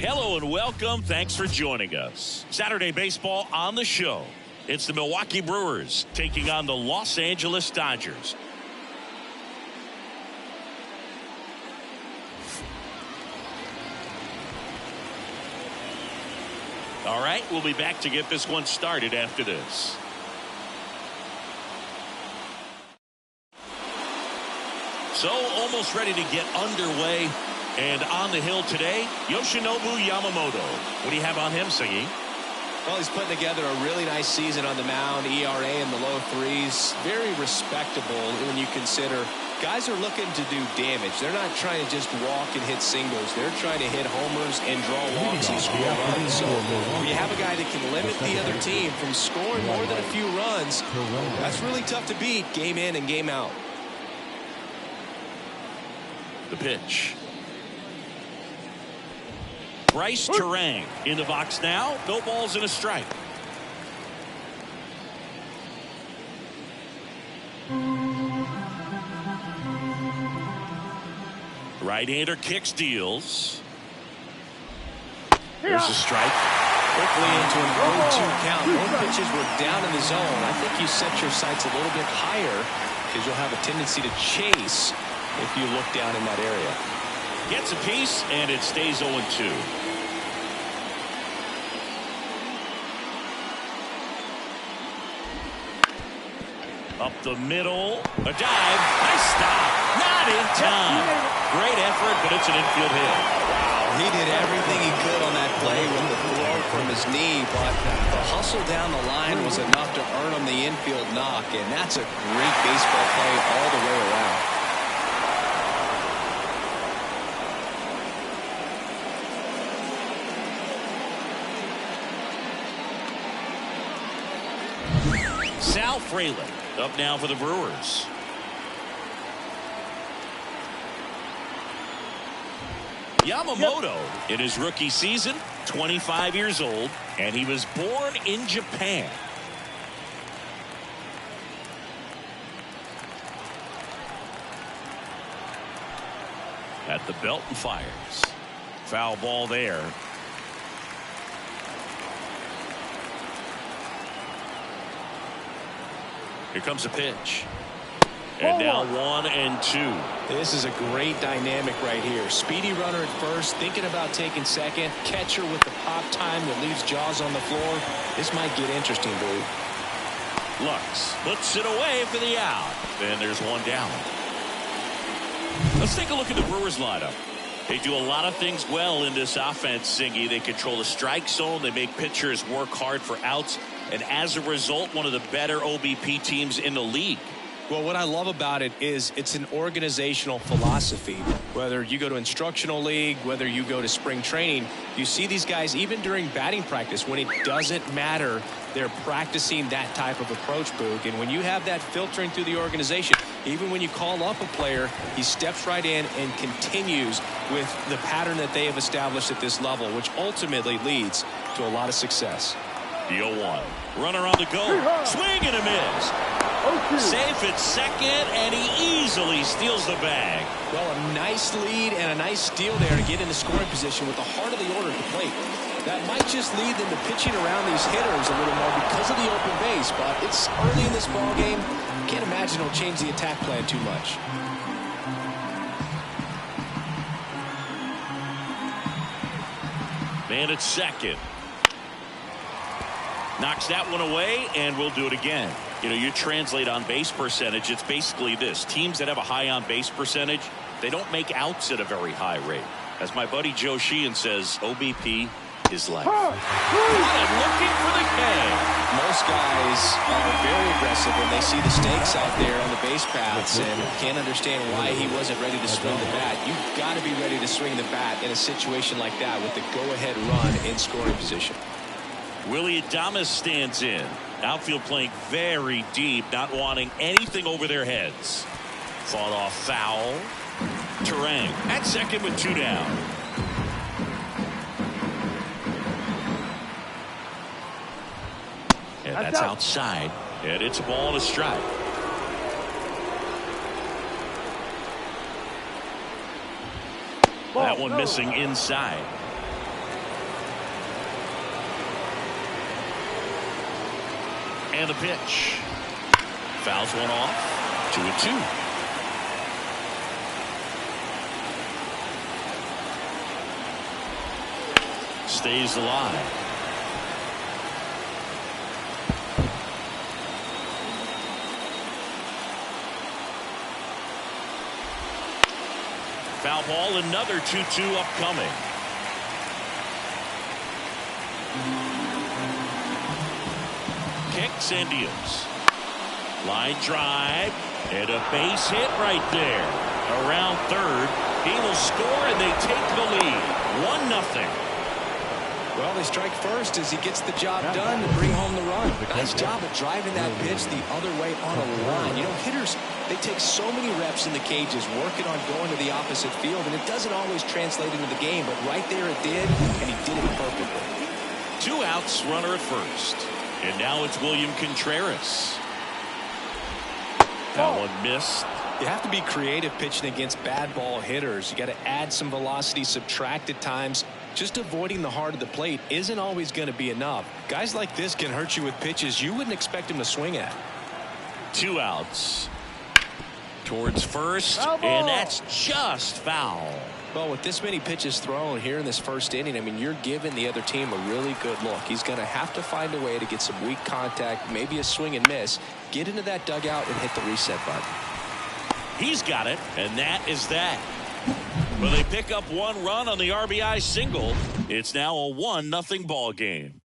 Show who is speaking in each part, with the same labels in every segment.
Speaker 1: Hello and welcome. Thanks for joining us. Saturday baseball on the show. It's the Milwaukee Brewers taking on the Los Angeles Dodgers. All right, we'll be back to get this one started after this. So almost ready to get underway. And on the hill today, Yoshinobu Yamamoto. What do you have on him, Siggy?
Speaker 2: Well, he's putting together a really nice season on the mound. ERA in the low threes. Very respectable when you consider guys are looking to do damage. They're not trying to just walk and hit singles. They're trying to hit homers and draw walks and score runs. So when you have a guy that can limit the other team from scoring more than a few runs, that's really tough to beat game in and game out.
Speaker 1: The pitch. Bryce Terang in the box now. No balls and a strike. Right-hander kicks, deals. There's a strike.
Speaker 2: Quickly into an 0-2 count. Both pitches were down in the zone. I think you set your sights a little bit higher because you'll have a tendency to chase if you look down in that area.
Speaker 1: Gets a piece, and it stays 0-2. Up the middle, a dive, nice stop, not in time. Great effort, but it's an infield hit.
Speaker 2: Wow, he did everything he could on that play with the throw from his knee, but the hustle down the line was enough to earn him the infield knock, and that's a great baseball play all the way around.
Speaker 1: Sal Frelick up now for the Brewers. Yamamoto in his rookie season, 25 years old, and he was born in Japan. At the belt and fires. Foul ball there. Here comes a pitch. And now 1-2.
Speaker 2: This is a great dynamic right here. Speedy runner at first, thinking about taking second. Catcher with the pop time that leaves Jaws on the floor. This might get interesting, Blue.
Speaker 1: Lux puts it away for the out. And there's one down. Let's take a look at the Brewers lineup. They do a lot of things well in this offense, Singy. They control the strike zone. They make pitchers work hard for outs. And as a result, one of the better OBP teams in the league.
Speaker 2: Well, what I love about it is it's an organizational philosophy. Whether you go to instructional league, whether you go to spring training, you see these guys even during batting practice when it doesn't matter. They're practicing that type of approach, Boog. And when you have that filtering through the organization, even when you call up a player, he steps right in and continues with the pattern that they have established at this level, which ultimately leads to a lot of success.
Speaker 1: The 0-1. Runner on the go. Swing and a miss. Safe at second, and he easily steals the bag.
Speaker 2: Well, a nice lead and a nice steal there to get into scoring position with the heart of the order at the plate. That might just lead them to pitching around these hitters a little more because of the open base, but it's early in this ball game. Can't imagine it'll change the attack plan too much.
Speaker 1: Man at second. Knocks that one away, and we'll do it again. You know, you translate on base percentage, it's basically this. Teams that have a high on base percentage, they don't make outs at a very high rate. As my buddy Joe Sheehan says, OBP is life. Looking for the K.
Speaker 2: Most guys are very aggressive when they see the stakes out there on the base paths and can't understand why he wasn't ready to swing the bat. You've got to be ready to swing the bat in a situation like that with the go-ahead run in scoring position.
Speaker 1: Willie Adames stands in. Outfield playing very deep, not wanting anything over their heads. Fought off foul. Terang at second with two down. And that's outside. And it's a ball and a strike. That one missing inside. And the pitch. Fouls one off. 2-2. Stays alive. Foul ball, another 2-2 upcoming. Kicks and deals. Line drive and a base hit right there. Around third, he will score and they take the lead. 1-0.
Speaker 2: Well, they strike first as he gets the job done to bring home the run. Nice job of driving that pitch the other way on a line. You know, hitters, they take so many reps in the cages working on going to the opposite field, and it doesn't always translate into the game, but right there it did, and he did it perfectly.
Speaker 1: 2 outs, runner at first. And now it's William Contreras. That one missed.
Speaker 2: You have to be creative pitching against bad ball hitters. You got to add some velocity, subtract at times. Just avoiding the heart of the plate isn't always going to be enough. Guys like this can hurt you with pitches you wouldn't expect him to swing at.
Speaker 1: 2 outs. Towards first, and that's just foul.
Speaker 2: Well, with this many pitches thrown here in this first inning, I mean, you're giving the other team a really good look. He's going to have to find a way to get some weak contact, maybe a swing and miss, get into that dugout and hit the reset button.
Speaker 1: He's got it, and that is that. Well, they pick up 1 run on the RBI single. It's now a 1-0 ball game.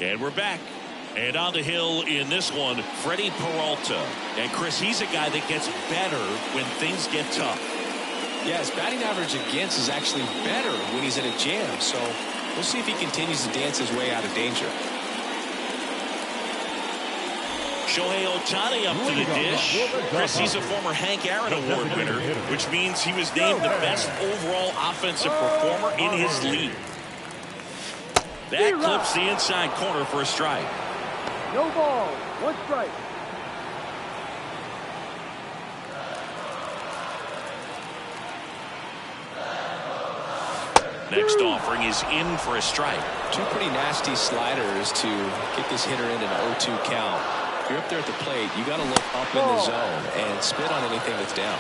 Speaker 1: And we're back. And on the hill in this one, Freddie Peralta. And Chris, he's a guy that gets better when things get tough.
Speaker 2: Yeah, his batting average against is actually better when he's in a jam. So we'll see if he continues to dance his way out of danger.
Speaker 1: Shohei Ohtani up to the dish. Chris, he's a former Hank Aaron Award winner, which means he was named the best overall offensive performer in his league. That clips the inside corner for a strike.
Speaker 3: No ball, 1 strike.
Speaker 1: Next offering is in for a strike.
Speaker 2: 2 pretty nasty sliders to get this hitter in an 0-2 count. If you're up there at the plate, you got to look up in the zone and spit on anything that's down.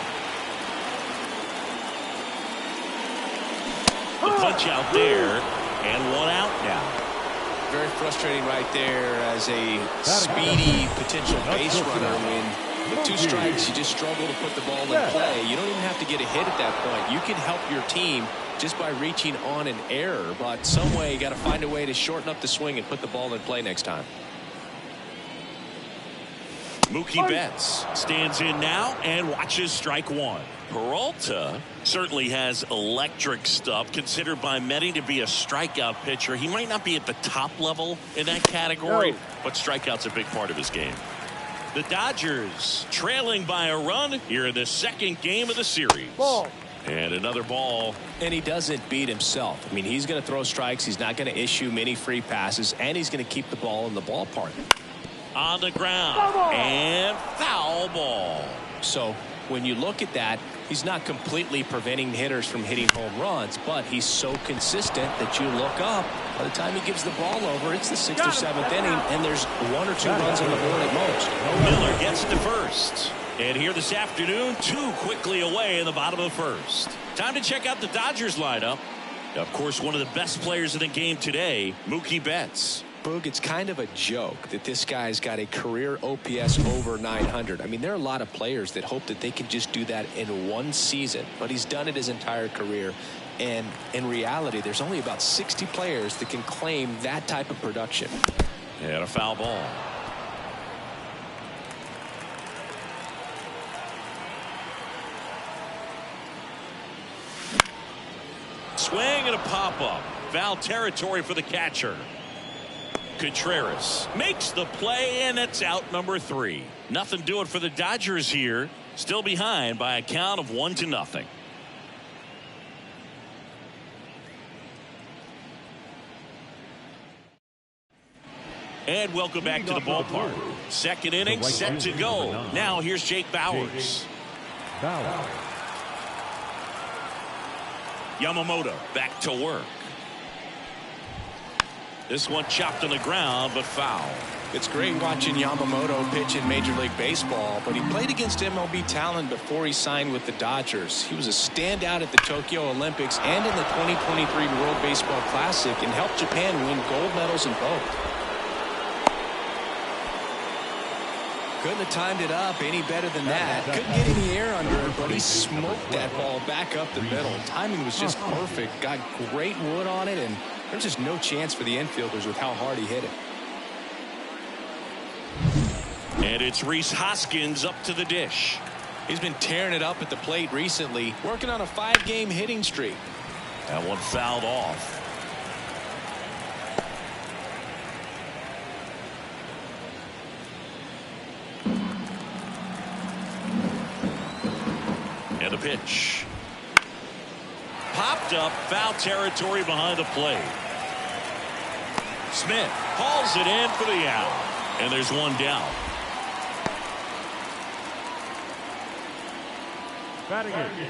Speaker 1: The punch out there, and 1 out now.
Speaker 2: Very frustrating right there as a speedy potential base runner. When with 2 strikes, you just struggle to put the ball in play. You don't even have to get a hit at that point. You can help your team just by reaching on an error, but some way you got to find a way to shorten up the swing and put the ball in play next time.
Speaker 1: Mookie Betts stands in now and watches strike 1. Peralta certainly has electric stuff, considered by many to be a strikeout pitcher. He might not be at the top level in that category, but strikeout's a big part of his game. The Dodgers trailing by a run here in the 2nd game of the series.
Speaker 3: Ball.
Speaker 1: And another ball.
Speaker 2: And he doesn't beat himself. I mean, he's going to throw strikes. He's not going to issue many free passes, and he's going to keep the ball in the ballpark.
Speaker 1: On the ground. And foul ball.
Speaker 2: So when you look at that, he's not completely preventing hitters from hitting home runs, but he's so consistent that you look up. By the time he gives the ball over, it's the 6th or 7th inning, and there's 1 or 2 runs on the board at most.
Speaker 1: Miller gets to first. And here this afternoon, 2 quickly away in the bottom of the 1st. Time to check out the Dodgers lineup. Of course, one of the best players in the game today, Mookie Betts.
Speaker 2: Boog, it's kind of a joke that this guy's got a career OPS over 900. I mean, there are a lot of players that hope that they can just do that in 1 season, but he's done it his entire career. And in reality, there's only about 60 players that can claim that type of production.
Speaker 1: And a foul ball. Swing and a pop-up. Foul territory for the catcher. Contreras makes the play, and it's out number 3. Nothing doing for the Dodgers here. Still behind by a count of 1-0. And welcome back to the ballpark. Second inning set to go. Now here's Jake Bauers. Yamamoto back to work. This one chopped on the ground, but foul.
Speaker 2: It's great watching Yamamoto pitch in Major League Baseball, but he played against MLB talent before he signed with the Dodgers. He was a standout at the Tokyo Olympics and in the 2023 World Baseball Classic and helped Japan win gold medals in both. Couldn't have timed it up any better than that. Couldn't get any air under it, but he smoked that ball back up the middle. Timing was just perfect. Got great wood on it, and there's just no chance for the infielders with how hard he hit it.
Speaker 1: And it's Rhys Hoskins up to the dish.
Speaker 2: He's been tearing it up at the plate recently, working on a 5-game hitting streak.
Speaker 1: That one fouled off. And the pitch. Popped up, foul territory behind the plate. Smith hauls it in for the out. And there's one down.
Speaker 4: Batting it,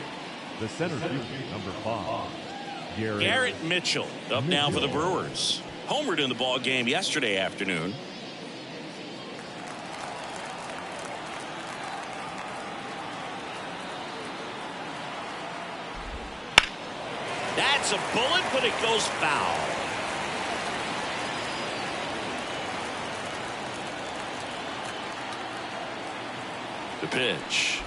Speaker 4: the center fielder, number 5,
Speaker 1: Garrett Mitchell up now for the Brewers. Homered in the ball game yesterday afternoon. That's a bullet, but it goes foul. The pitch.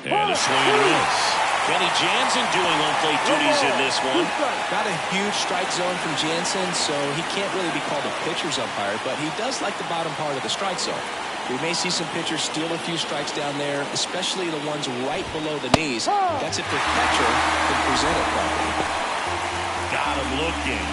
Speaker 1: And a swing and a miss. Kenny Jansen doing on-plate duties in this one.
Speaker 2: Got a huge strike zone from Jansen, so he can't really be called a pitcher's umpire, but he does like the bottom part of the strike zone. We may see some pitchers steal a few strikes down there, especially the ones right below the knees. That's if the catcher can present it properly.
Speaker 1: Got him looking.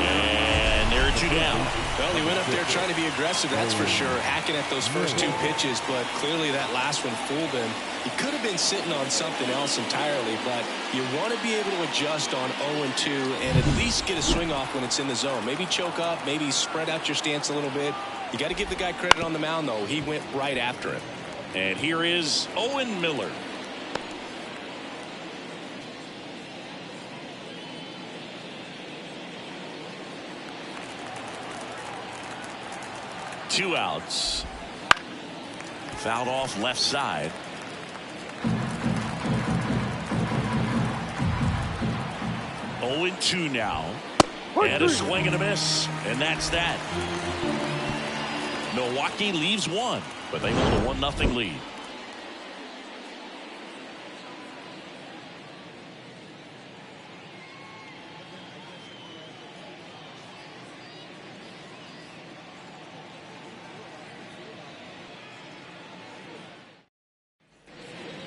Speaker 1: And there are 2 down.
Speaker 2: Well, he went up there trying to be aggressive, that's for sure, hacking at those first 2 pitches, but clearly that last one fooled him. He could have been sitting on something else entirely, but you want to be able to adjust on 0-2 and at least get a swing off when it's in the zone. Maybe choke up, maybe spread out your stance a little bit. You got to give the guy credit on the mound, though. He went right after him.
Speaker 1: And here is Owen Miller. Two outs. Fouled off left side. Oh and 2 now. And a swing and a miss. And that's that. Milwaukee leaves 1, but they hold a 1-0 lead.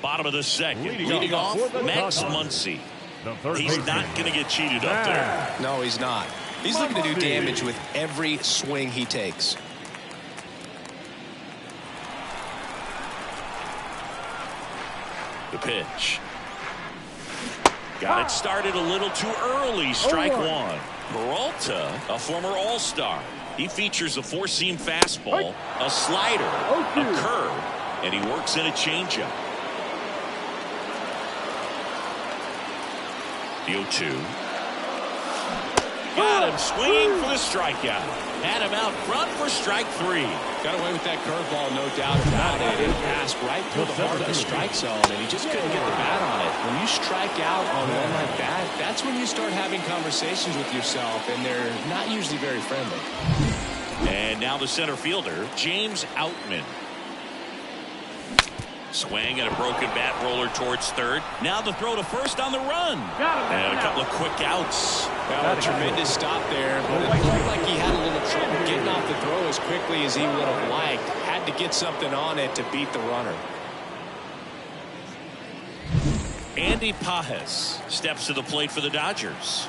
Speaker 1: Bottom of the second. Leading off, Max Muncy. He's not going to get cheated up there.
Speaker 2: No, he's not. He's looking to do damage with every swing he takes.
Speaker 1: The pitch. Got it started a little too early. Strike 1. Peralta, a former All-Star. He features a 4-seam fastball, a slider, a curve, and he works in a changeup. The 0-2. Got him swinging for the strikeout. Had him out front for strike 3.
Speaker 2: Got away with that curveball, no doubt about it. It passed right through the heart of the strike zone, and he just couldn't get the bat on it. When you strike out on one like that, that's when you start having conversations with yourself, and they're not usually very friendly.
Speaker 1: And now the center fielder, James Outman. Swing and a broken bat roller towards third. Now the throw to first on the run. And a couple of quick outs.
Speaker 2: Well, a tremendous stop there, but it looked like he had a little trouble getting off the throw as quickly as he would have liked. Had to get something on it to beat the runner.
Speaker 1: Andy Pages steps to the plate for the Dodgers.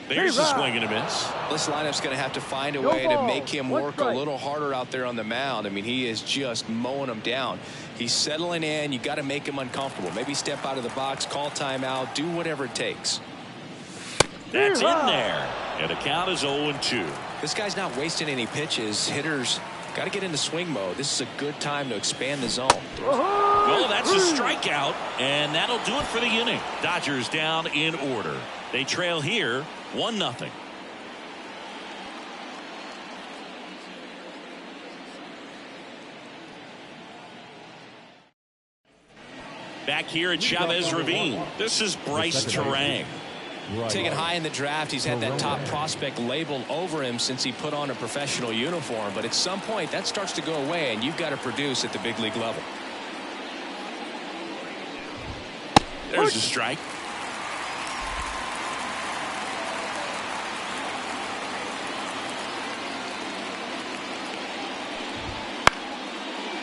Speaker 1: There's a swing and a miss.
Speaker 2: This lineup's going to have to find a way to make him work a little harder out there on the mound. I mean, he is just mowing them down. He's settling in. You got to make him uncomfortable. Maybe step out of the box, call timeout, do whatever it takes.
Speaker 1: That's in there. And the count is 0-2.
Speaker 2: This guy's not wasting any pitches. Hitters got to get into swing mode. This is a good time to expand the zone.
Speaker 1: Well, that's a strikeout, and that'll do it for the inning. Dodgers down in order. They trail here 1-0. Back here at Chavez Ravine, this is Bryce Terang.
Speaker 2: Taken high in the draft, he's had that top prospect label over him since he put on a professional uniform. But at some point, that starts to go away, and you've got to produce at the big league level.
Speaker 1: There's a strike.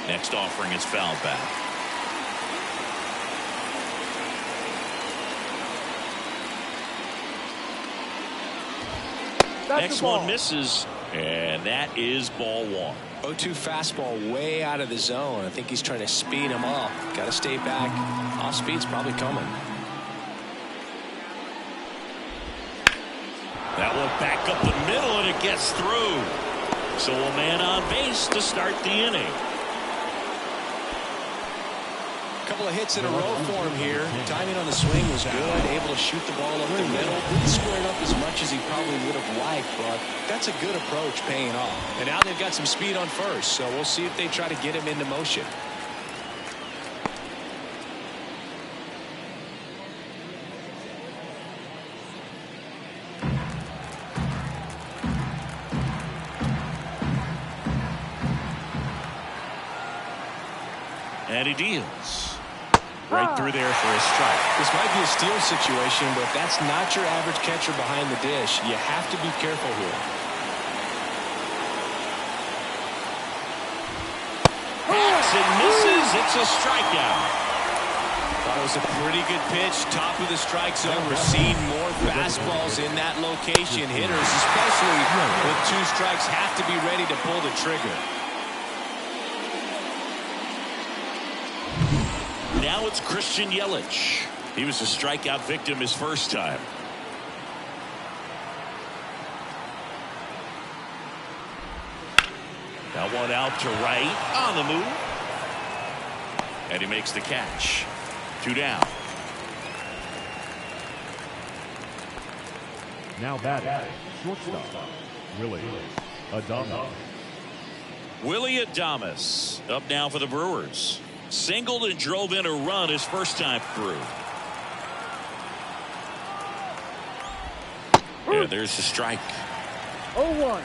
Speaker 1: Next offering is fouled back. Next one misses, and that is ball 1.
Speaker 2: 0-2 fastball way out of the zone. I think he's trying to speed him up. Got to stay back. Off speed's probably coming.
Speaker 1: That one back up the middle, and it gets through. So a man on base to start the inning.
Speaker 2: Couple of hits in a row for him here. Timing on the swing was good. Able to shoot the ball up the middle. Didn't square it up as much as he probably would have liked, but that's a good approach paying off. And now they've got some speed on first, so we'll see if they try to get him into motion.
Speaker 1: And he deals. Right through there for a strike.
Speaker 2: This might be a steal situation, but that's not your average catcher behind the dish. You have to be careful here.
Speaker 1: Hacks and misses. It's a strikeout.
Speaker 2: Thought it was a pretty good pitch. Top of the strike zone. We're seeing more fastballs in that location. Hitters, especially with 2 strikes, have to be ready to pull the trigger.
Speaker 1: Now it's Christian Yelich. He was a strikeout victim his first time. That one out to right on the move. And he makes the catch. 2 down.
Speaker 4: Now batting, shortstop, Willie Adames.
Speaker 1: Willie Adames up now for the Brewers. Singled and drove in a run his first time through. Yeah, there's the strike.
Speaker 3: 0-1.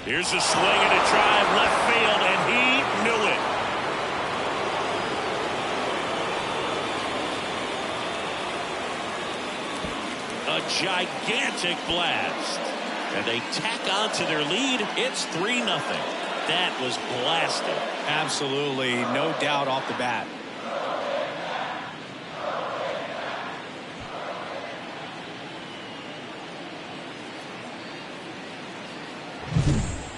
Speaker 1: Here's a swing and a drive left field, and he knew it. A gigantic blast. And they tack on to their lead. It's 3-0. That was blasted.
Speaker 2: Absolutely, no doubt off the bat.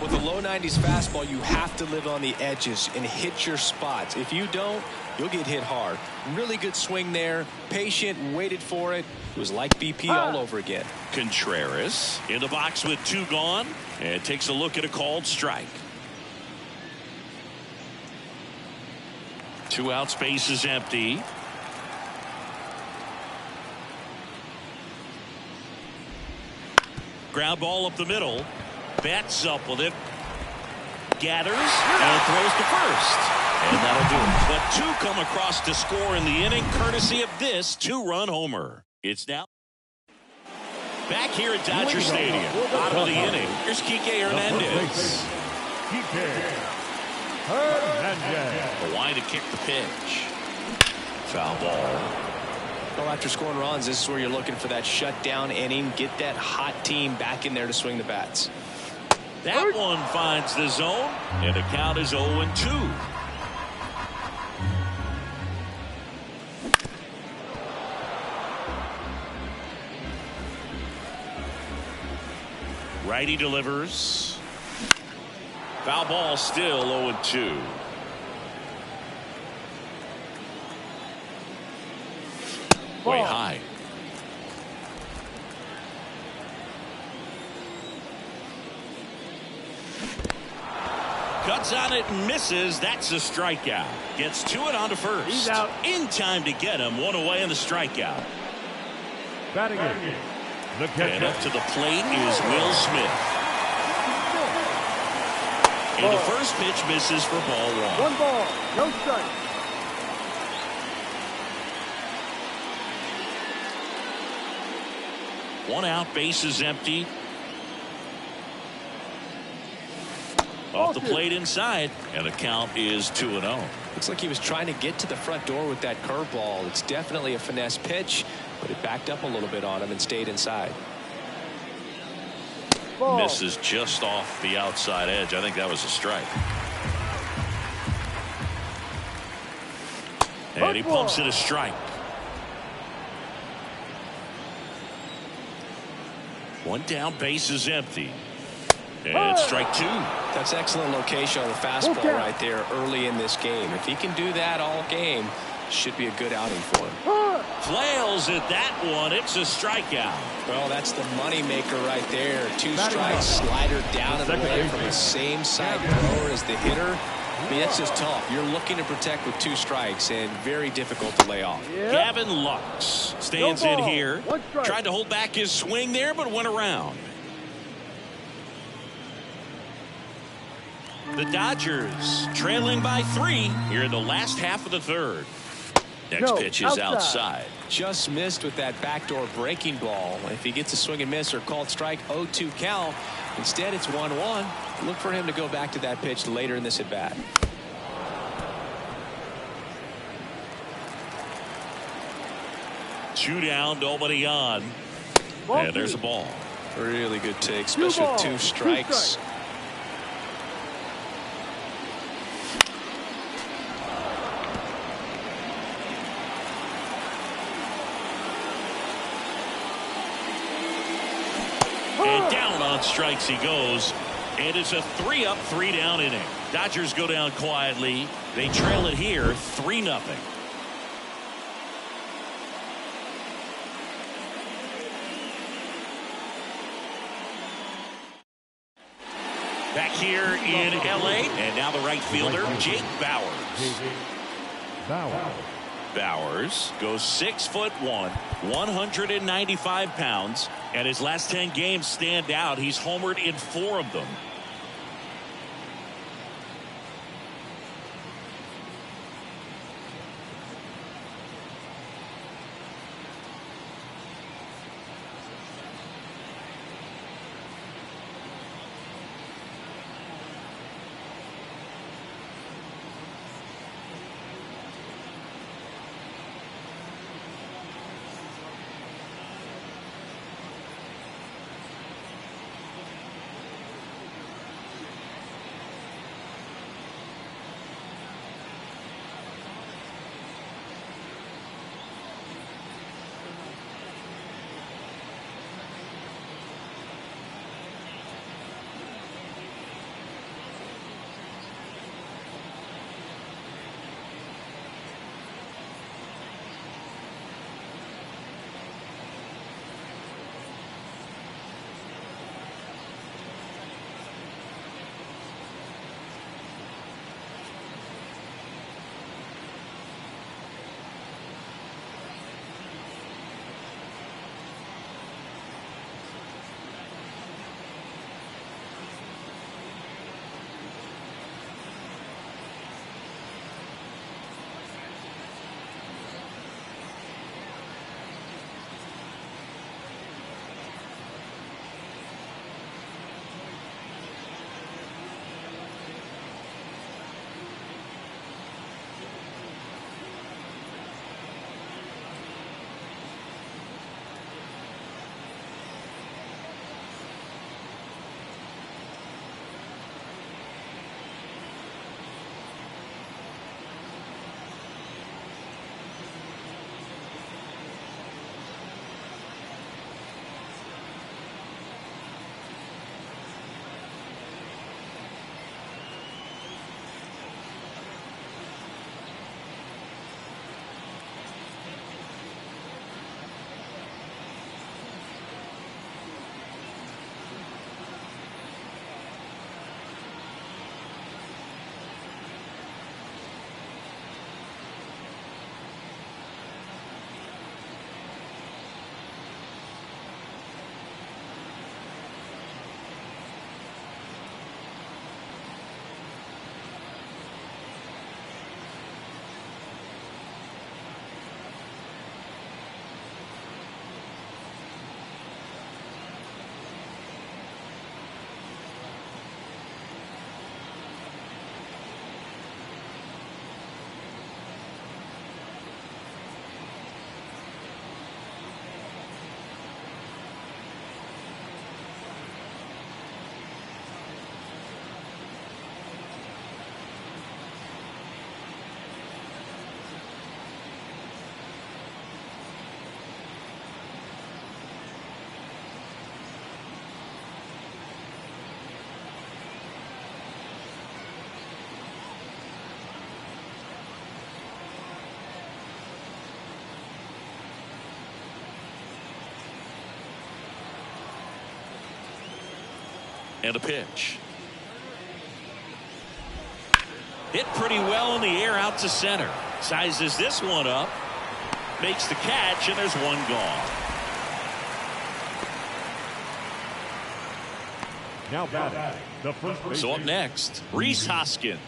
Speaker 2: With a low 90s fastball, you have to live on the edges and hit your spots. If you don't, you'll get hit hard. Really good swing there. Patient, waited for it. It was like BP all over again.
Speaker 1: Contreras in the box with 2 gone, and takes a look at a called strike. 2 out, space is empty. Ground ball up the middle. Bats up with it. Gathers and throws to first. And that'll do it. But 2 come across to score in the inning, courtesy of this 2-run homer. It's now back here at Dodger Stadium. Bottom of the inning. Here's Kike Hernandez. The line to kick the pitch. Foul ball.
Speaker 2: Well, after scoring runs, this is where you're looking for that shutdown inning. Get that hot team back in there to swing the bats.
Speaker 1: That one finds the zone, and the count is 0-2. Righty delivers. Foul ball, still 0-2. Way high. Swats on it and misses. That's a strikeout. Gets to it on to first.
Speaker 3: He's out.
Speaker 1: In time to get him. One away in the strikeout.
Speaker 4: Batting it, the
Speaker 1: And up
Speaker 4: catcher.
Speaker 1: to the plate is Will Smith. And the first pitch misses for ball one.
Speaker 3: One ball, no strike.
Speaker 1: One out, base is empty. Off the plate inside, and the count is 2-0.
Speaker 2: Looks like he was trying to get to the front door with that curveball. It's definitely a finesse pitch, but it backed up a little bit on him and stayed inside.
Speaker 3: Ball.
Speaker 1: Misses just off the outside edge. I think that was a strike. And he pumps it a strike. One down, base is empty. And strike two.
Speaker 2: That's excellent location on the fastball right there early in this game. If he can do that all game, should be a good outing for him.
Speaker 1: Flails at that one. It's a strikeout.
Speaker 2: Well, that's the money maker right there. Two strikes, slider down and away from the same side thrower as the hitter. I mean, that's just tough. You're looking to protect with two strikes and very difficult to lay off.
Speaker 3: Yep.
Speaker 1: Gavin Lux stands in here.
Speaker 3: One strike.
Speaker 1: Tried to hold back his swing there, but went around. The Dodgers trailing by 3 here in the last half of the third. Next pitch is outside.
Speaker 2: Just missed with that backdoor breaking ball. If he gets a swing and miss or called strike, 0-2 count. Instead, it's 1-1. Look for him to go back to that pitch later in this at bat.
Speaker 1: Two down, nobody on. And there's a ball.
Speaker 2: Really good take, especially with two strikes.
Speaker 1: And down on strikes he goes. And it's a 3-up, 3-down inning. Dodgers go down quietly. They trail it here 3-0. Back here in LA. And now the right fielder, Jake Bauers. Bauers goes 6'1", 195 pounds, and his last 10 games stand out. He's homered in 4 of them. And a pitch. Hit pretty well in the air out to center. Sizes this one up. Makes the catch, and there's one gone.
Speaker 4: Now batting, the first baseman.
Speaker 1: So up next, Rhys Hoskins.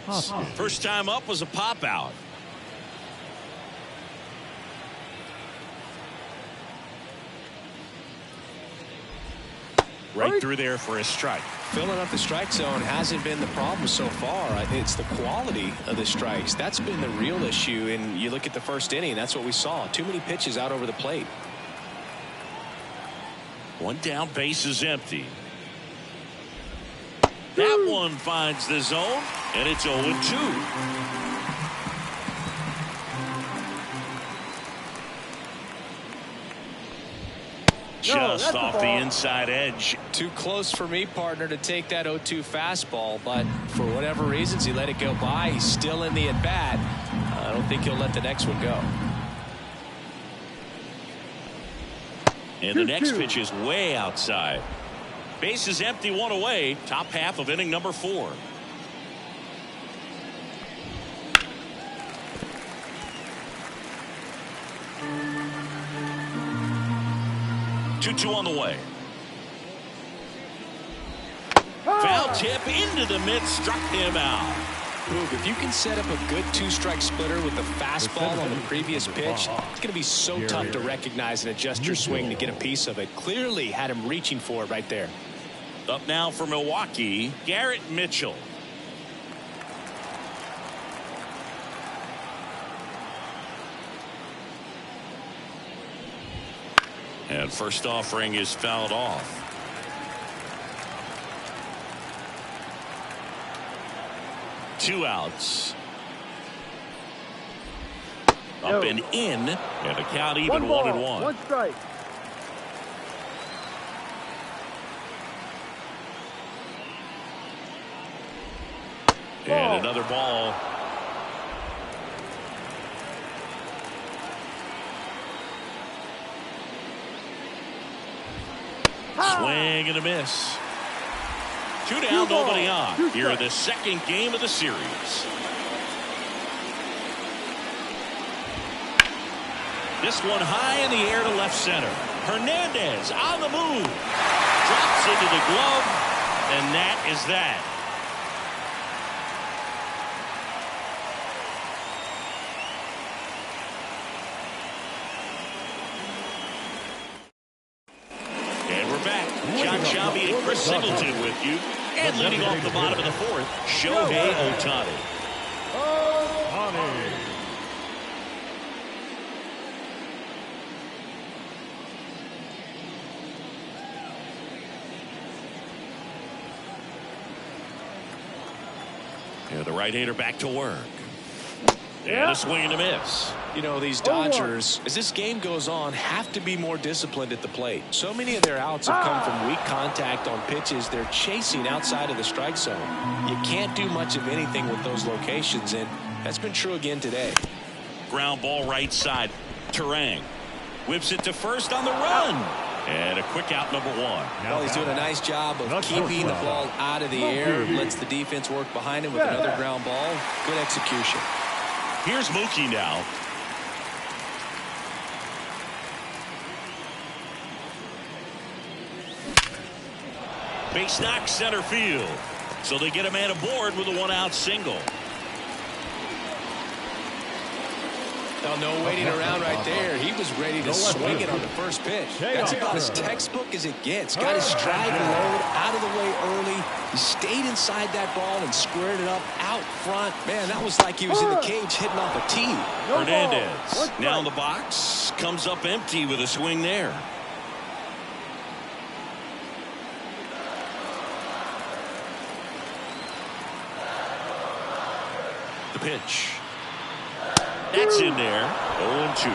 Speaker 1: First time up was a pop out. Right through there for a strike.
Speaker 2: Filling up the strike zone hasn't been the problem so far. It's the quality of the strikes. That's been the real issue. And you look at the first inning, that's what we saw. Too many pitches out over the plate.
Speaker 1: One down, base is empty. That one finds the zone, and it's 0-2. Just off the inside edge.
Speaker 2: Too close for me, partner, to take that 0-2 fastball, but for whatever reasons he let it go by. He's still in the at bat. I don't think he'll let the next one go.
Speaker 1: And the next pitch is way outside. Base is empty, one away. Top half of inning number 4. Two on the way. Foul tip into the mid, struck him out.
Speaker 2: If you can set up a good 2-strike splitter with the fastball on the previous pitch, it's going to be so tough to recognize and adjust your swing to get a piece of it. Clearly had him reaching for it right there.
Speaker 1: Up now for Milwaukee, Garrett Mitchell. And first offering is fouled off. Two outs. Up and in, and the count even 1-1.
Speaker 3: One strike.
Speaker 1: And another ball. Swing and a miss. 2 down, nobody on. Here in the second game of the series. This one high in the air to left center. Hernandez on the move. Drops into the glove, and that is that. And Chris Singleton with you. And leading off the bottom of the 4th, Shohei Ohtani. Yeah, the right-hander back to work. And a swing and a miss.
Speaker 2: You know, these Dodgers, as this game goes on, have to be more disciplined at the plate. So many of their outs have come from weak contact on pitches they're chasing outside of the strike zone. You can't do much of anything with those locations, and that's been true again today.
Speaker 1: Ground ball right side. Terang whips it to first on the run. And a quick out, number 1.
Speaker 2: Well, he's doing a nice job of keeping the ball out of the air. Lets the defense work behind him with another ground ball. Good execution.
Speaker 1: Here's Mookie now. Base knock center field. So they get a man aboard with a 1-out single.
Speaker 2: Now, no waiting around right there. He was ready to swing it on the first pitch. That's about as textbook as it gets. Got his stride load out of the way early. He stayed inside that ball and squared it up out front. Man, that was like he was in the cage hitting off a tee.
Speaker 1: Hernandez now in the box. Comes up empty with a swing there. The pitch. That's in there. 0-2.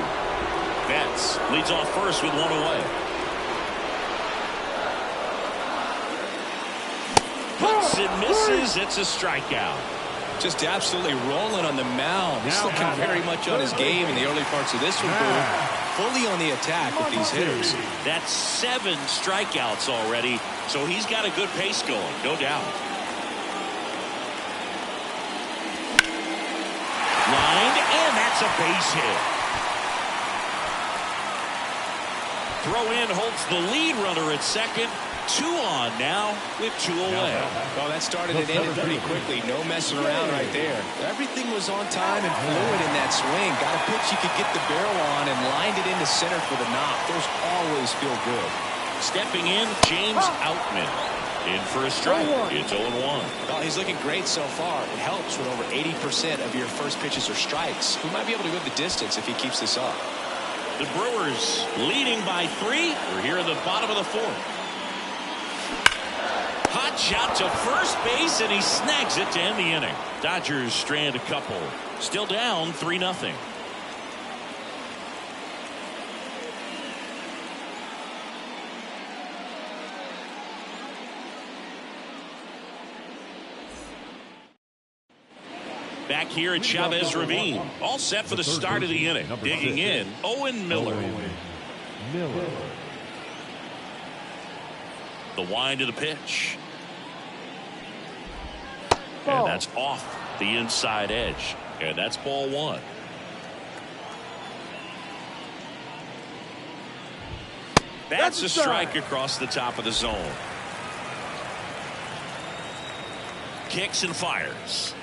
Speaker 1: Betts leads off first with 1 away. Cuts and misses. It's a strikeout.
Speaker 2: Just absolutely rolling on the mound. He's looking very much on his game in the early parts of this one, fully on the attack with these hitters.
Speaker 1: That's 7 strikeouts already, so he's got a good pace going, no doubt. Lined, and that's a base hit. Throw in holds the lead runner at second. 2 on now with 2 away.
Speaker 2: Well, that started and ended pretty quickly. No messing around right there. Everything was on time and fluid in that swing. Got a pitch you could get the barrel on and lined it into center for the knock. Those always feel good.
Speaker 1: Stepping in, James Outman. In for a strike. It's 0-1.
Speaker 2: Well, he's looking great so far. It helps when over 80% of your first pitches are strikes. He might be able to go the distance if he keeps this up.
Speaker 1: The Brewers leading by 3. We're here in the bottom of the 4th. Hot shot to first base, and he snags it to end the inning. Dodgers strand a couple. Still down 3-0. Back here at Chavez Ravine. All set for the start of the inning. Digging in, Owen Miller. The wind of the pitch. And that's off the inside edge. And that's ball 1. That's a strike across the top of the zone. Kicks and fires.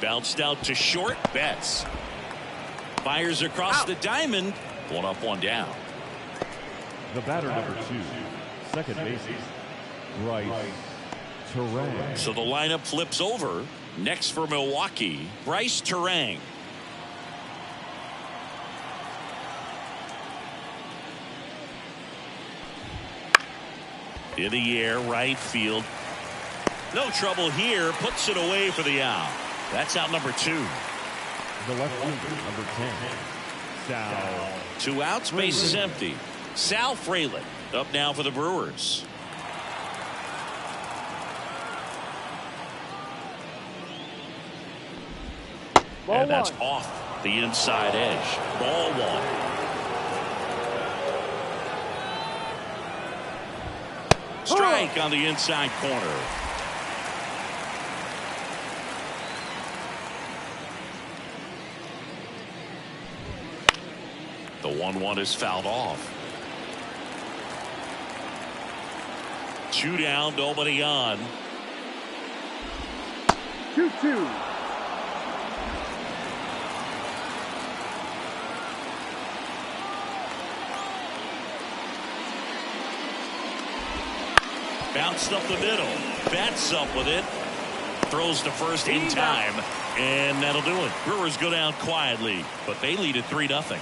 Speaker 1: Bounced out to short. Betts. Fires across the diamond. 1 up, 1 down.
Speaker 4: The batter, number 2, second baseman, Bryce Terang.
Speaker 1: So the lineup flips over. Next for Milwaukee, Bryce Terang. In the air, right field. No trouble here. Puts it away for the out. That's out number 2.
Speaker 4: The left fielder, number 10, Sal.
Speaker 1: 2 outs, base is empty. Sal Frelick up now for the Brewers. And that's off the inside edge. Ball 1. Strike on the inside corner. The 1-1 is fouled off. 2 down, nobody on.
Speaker 3: 2-2.
Speaker 1: Bounced up the middle. Bats up with it. Throws to first in time. And that'll do it. Brewers go down quietly, but they lead at 3-0.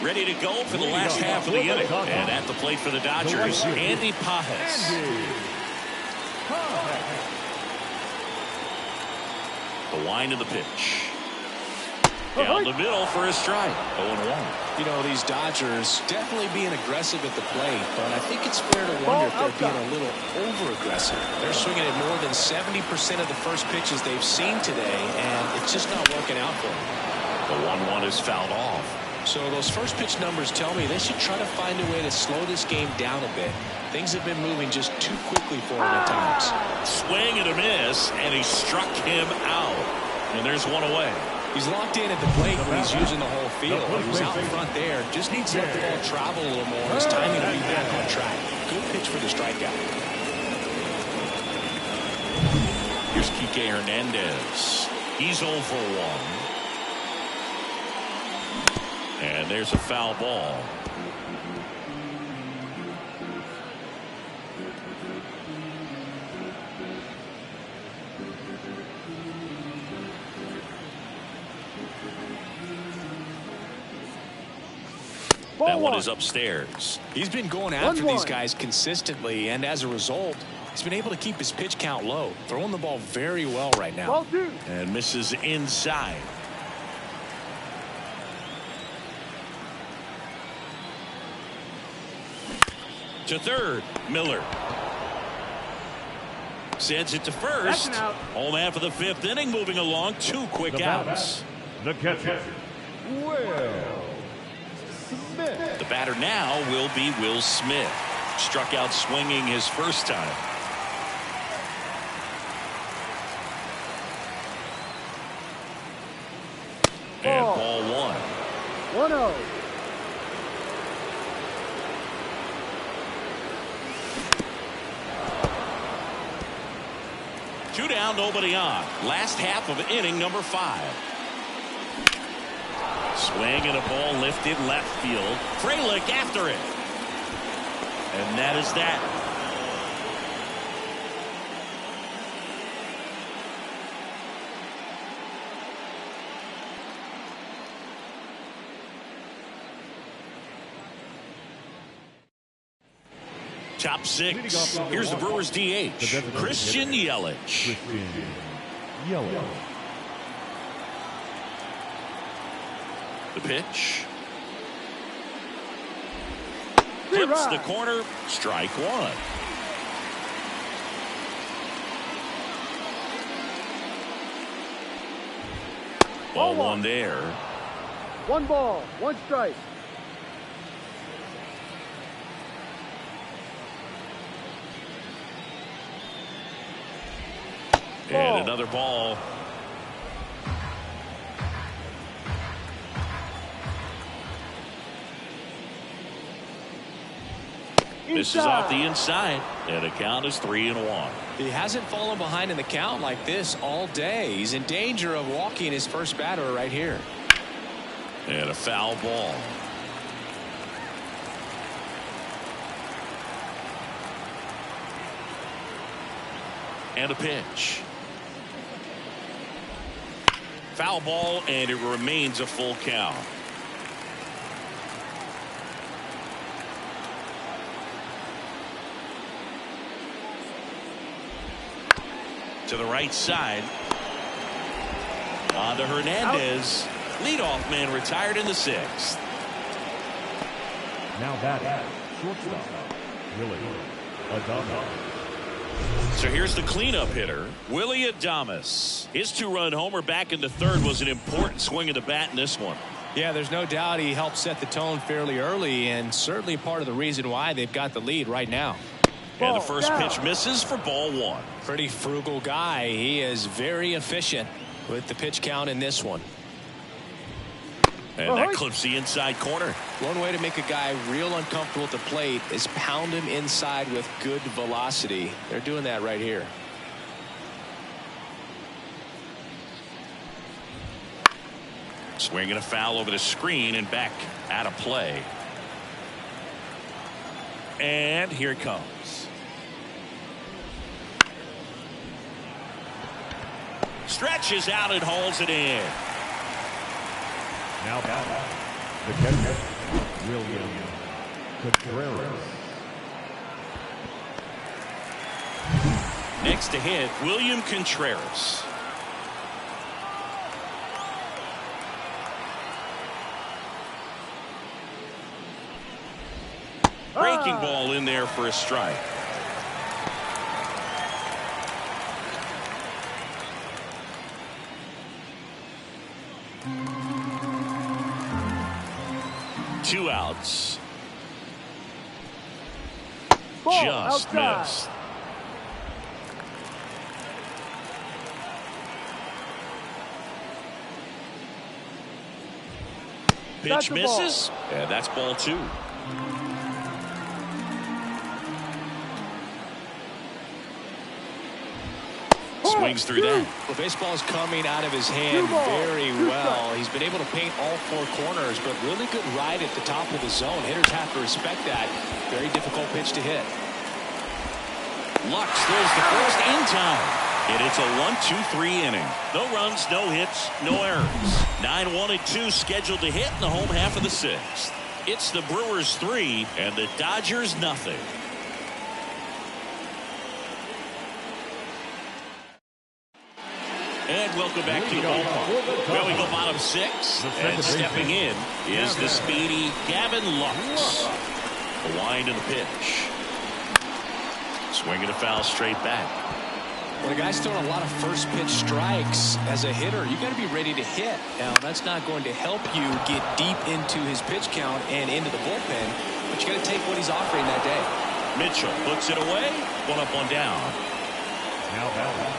Speaker 1: Ready to go for the last half of the inning. And at the plate for the Dodgers, Andy Pajes. The wind of the pitch. Down the middle for a strike. 0-1.
Speaker 2: You know, these Dodgers definitely being aggressive at the plate, but I think it's fair to wonder if they're being a little over-aggressive. They're swinging at more than 70% of the first pitches they've seen today, and it's just not working out for them.
Speaker 1: The 1-1 is fouled off.
Speaker 2: So those first pitch numbers tell me they should try to find a way to slow this game down a bit. Things have been moving just too quickly for him at times.
Speaker 1: Swing and a miss, and he struck him out. And there's 1 away.
Speaker 2: He's locked in at the plate when he's using the whole field. He was out in front there. Just needs to let the ball travel a little more. His timing will be back on track. Good pitch for the strikeout.
Speaker 1: Here's Kike Hernandez. He's 0 for 1. And there's a foul ball. That one is upstairs.
Speaker 2: He's been going after these guys consistently, and as a result, he's been able to keep his pitch count low, throwing the ball very well right now.
Speaker 1: And misses inside. To third, Miller. Sends it to first. Home half of the fifth inning, moving along. 2 quick outs.
Speaker 4: The catcher, Will Smith.
Speaker 1: The batter now will be Will Smith. Struck out swinging his first time. And ball 1.
Speaker 3: 1-0.
Speaker 1: Two down, nobody on. Last half of inning number 5. Swing and a ball lifted left field. Frelick after it. And that is that. Top 6. Here's the Brewers DH, Christian Yelich. The pitch. Hits the corner. Strike 1. Ball 1 there.
Speaker 3: 1 ball, 1 strike.
Speaker 1: And another ball. This is off the inside, and the count is 3-1.
Speaker 2: He hasn't fallen behind in the count like this all day. He's in danger of walking his first batter right here.
Speaker 1: And a foul ball. And a pitch. Foul ball, and it remains a full count. To the right side. On to Hernandez. Leadoff man retired in the 6th.
Speaker 4: Now batting, shortstop, Willie Adames.
Speaker 1: So here's the cleanup hitter, Willie Adames. His 2-run homer back in the 3rd was an important swing of the bat in this one.
Speaker 2: Yeah, there's no doubt he helped set the tone fairly early, and certainly part of the reason why they've got the lead right now.
Speaker 1: And the first pitch misses for ball 1.
Speaker 2: Pretty frugal guy. He is very efficient with the pitch count in this one.
Speaker 1: And that clips the inside corner.
Speaker 2: One way to make a guy real uncomfortable at the plate is pound him inside with good velocity. They're doing that right here.
Speaker 1: Swinging a foul over the screen and back out of play. And here it comes. Stretches out and holds it in.
Speaker 4: Now batting, the catcher, William Contreras.
Speaker 1: Next to hit, William Contreras. Breaking ball in there for a strike. Two outs.
Speaker 3: Ball
Speaker 1: Just
Speaker 3: outside.
Speaker 1: missed. Pitch misses. And that's ball 2. Swings through that.
Speaker 2: Well, baseball is coming out of his hand very well. He's been able to paint all 4 corners, but really good ride at the top of the zone. Hitters have to respect that. Very difficult pitch to hit.
Speaker 1: Lux throws the first in time. And it's a 1-2-3 inning. No runs, no hits, no errors. 9-1-2 scheduled to hit in the home half of the 6th. It's the Brewers 3 and the Dodgers nothing. And welcome back to the ballpark. Well, we go bottom 6, and stepping in is the speedy Gavin Lux. A wind of the pitch. Swinging a foul straight back.
Speaker 2: When a guy's throwing a lot of first pitch strikes as a hitter, you got to be ready to hit. Now, that's not going to help you get deep into his pitch count and into the bullpen, but you got to take what he's offering that day.
Speaker 1: Mitchell puts it away. One up, one down.
Speaker 4: Now batting,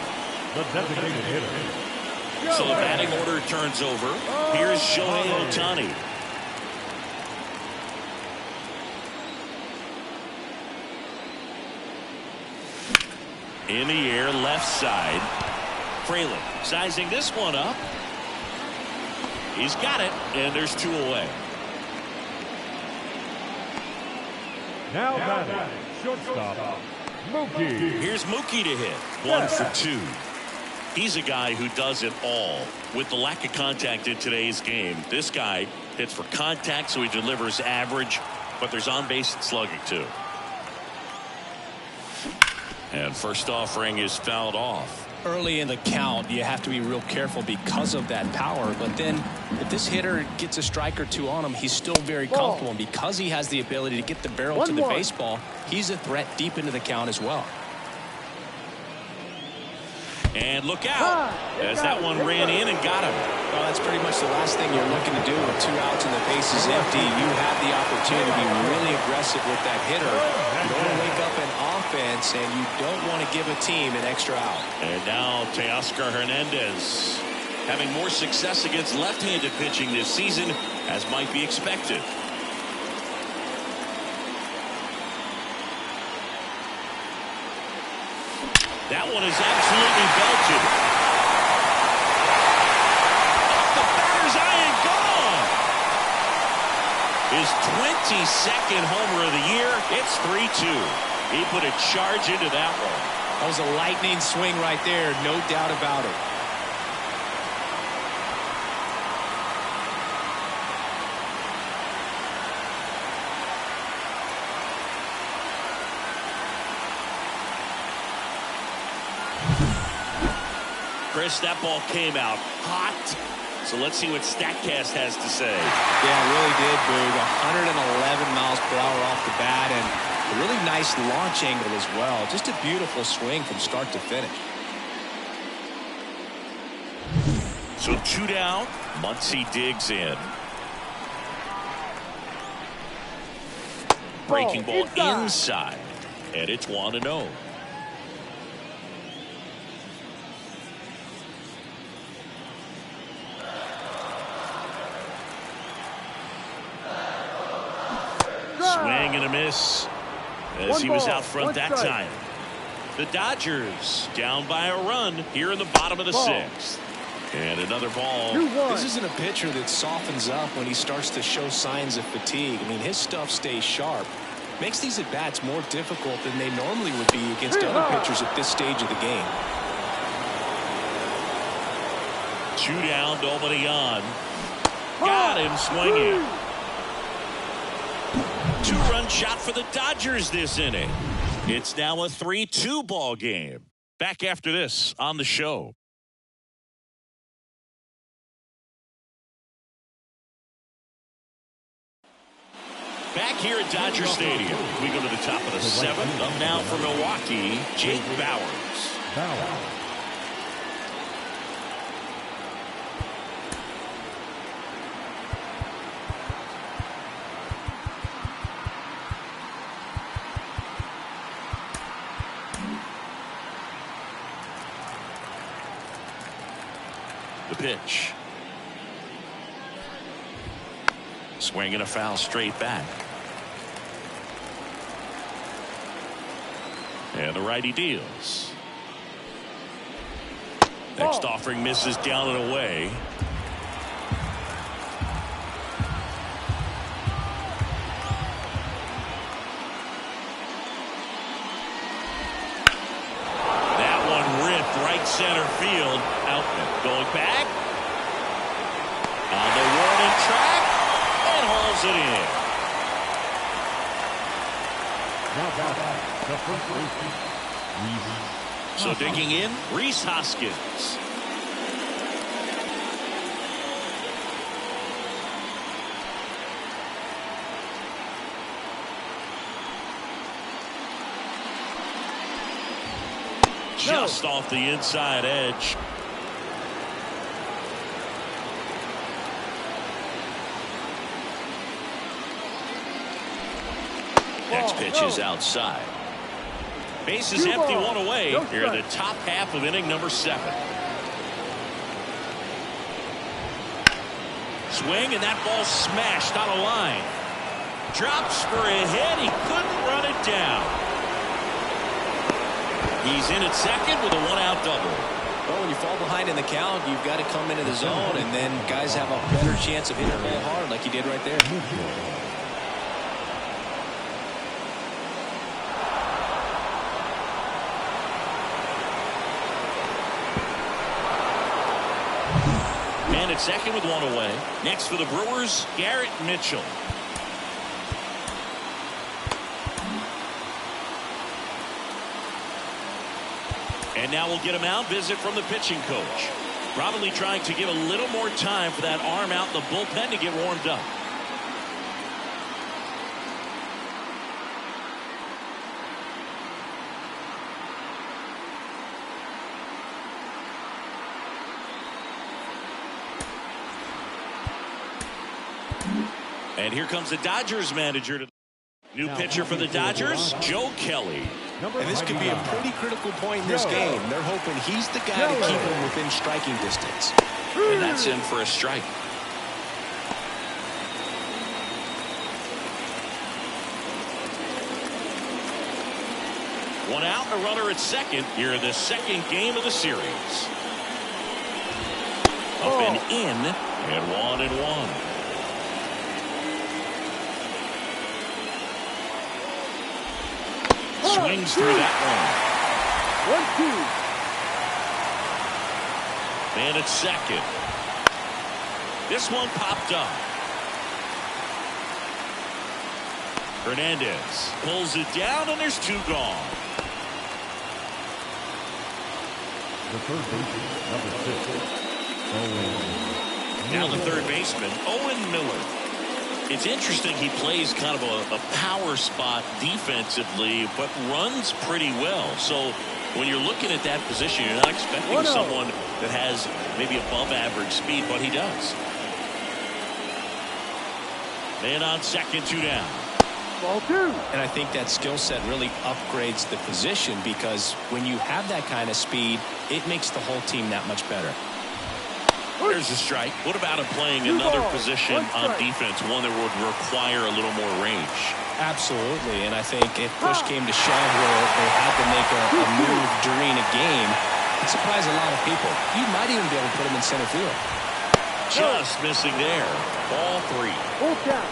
Speaker 4: the designated hitter.
Speaker 1: So the batting order turns over. Here's Shohei Ohtani. In the air, left side. Fraley sizing this one up. He's got it, and there's two away.
Speaker 4: Now batting, shortstop, Mookie.
Speaker 1: Here's Mookie to hit. 1 for 2. He's a guy who does it all. With the lack of contact in today's game, this guy hits for contact, so he delivers average, but there's on-base slugging too. And first offering is fouled off.
Speaker 2: Early in the count, you have to be real careful because of that power. But then if this hitter gets a strike or two on him, he's still very comfortable. And because he has the ability to get the barrel to the baseball, he's a threat deep into the count as well.
Speaker 1: And look out as that one ran in and got him.
Speaker 2: Well, that's pretty much the last thing you're looking to do with 2 outs and the base is empty. You have the opportunity to be really aggressive with that hitter. You don't want to wake up in offense, and you don't want to give a team an extra out.
Speaker 1: And now Teoscar Hernandez having more success against left-handed pitching this season, as might be expected. That one is absolutely belted. Off the batter's eye and gone. His 22nd homer of the year. It's 3-2. He put a charge into that one.
Speaker 2: That was a lightning swing right there, no doubt about it.
Speaker 1: Chris, that ball came out hot. So let's see what StatCast has to say.
Speaker 2: Yeah, it really did, Boog. 111 miles per hour off the bat, and a really nice launch angle as well. Just a beautiful swing from start to finish.
Speaker 1: So 2 down. Muncy digs in. Breaking ball inside. And it's 1-0. Swing and a miss as he was out front that time. The Dodgers down by a run here in the bottom of the 6th. And another ball.
Speaker 2: This isn't a pitcher that softens up when he starts to show signs of fatigue. I mean, his stuff stays sharp. Makes these at-bats more difficult than they normally would be against other pitchers at this stage of the game.
Speaker 1: 2 down, nobody on. Got him swinging. 2-run shot for the Dodgers this inning. It's now a 3-2 ball game. Back after this on the show. Back here at Dodger Stadium, we go to the top of the 7th. Up now for Milwaukee, Jake Bauers. The pitch. Swing and a foul straight back. And the righty deals. Next offering misses down and away. That one ripped right center field. Outman going back. On the warning track. And hauls it in. So digging in, Rhys Hoskins. just off the inside edge. Next pitch is outside. Base is empty, one away here in the top half of inning number 7. Swing, and that ball smashed out of line. Drops for a hit. He couldn't run it down. He's in at second with a 1-out double.
Speaker 2: Well, when you fall behind in the count, you've got to come into the zone, and then guys have a better chance of hitting the ball hard like he did right there.
Speaker 1: Man at second with 1 away. Next for the Brewers, Garrett Mitchell. And now we'll get a mound visit from the pitching coach. Probably trying to give a little more time for that arm out in the bullpen to get warmed up. And here comes the Dodgers manager. New pitcher for the Dodgers, Joe Kelly.
Speaker 2: And this could be a pretty critical point in this game. They're hoping he's the guy to keep him within striking distance.
Speaker 1: And that's in for a strike. One out and a runner at second here in the second game of the series. Up and in, and 1-1. Swings through that one.
Speaker 3: 1-2.
Speaker 1: Man at second. This one popped up. Hernandez pulls it down, and there's 2 gone.
Speaker 4: The third baseman, number 6, Owen.
Speaker 1: Now the third baseman, Owen Miller. It's interesting, he plays kind of a power spot defensively, but runs pretty well. So when you're looking at that position, you're not expecting someone that has maybe above average speed, but he does. Man on second, 2 down.
Speaker 3: Ball 2.
Speaker 2: And I think that skill set really upgrades the position, because when you have that kind of speed, it makes the whole team that much better.
Speaker 1: There's a strike. What about him playing another position on defense, one that would require a little more range?
Speaker 2: Absolutely, and I think if push came to shove where they had to make a move during a game, it surprised a lot of people. You might even be able to put him in center field.
Speaker 1: Just missing there. Ball 3.
Speaker 3: Full count.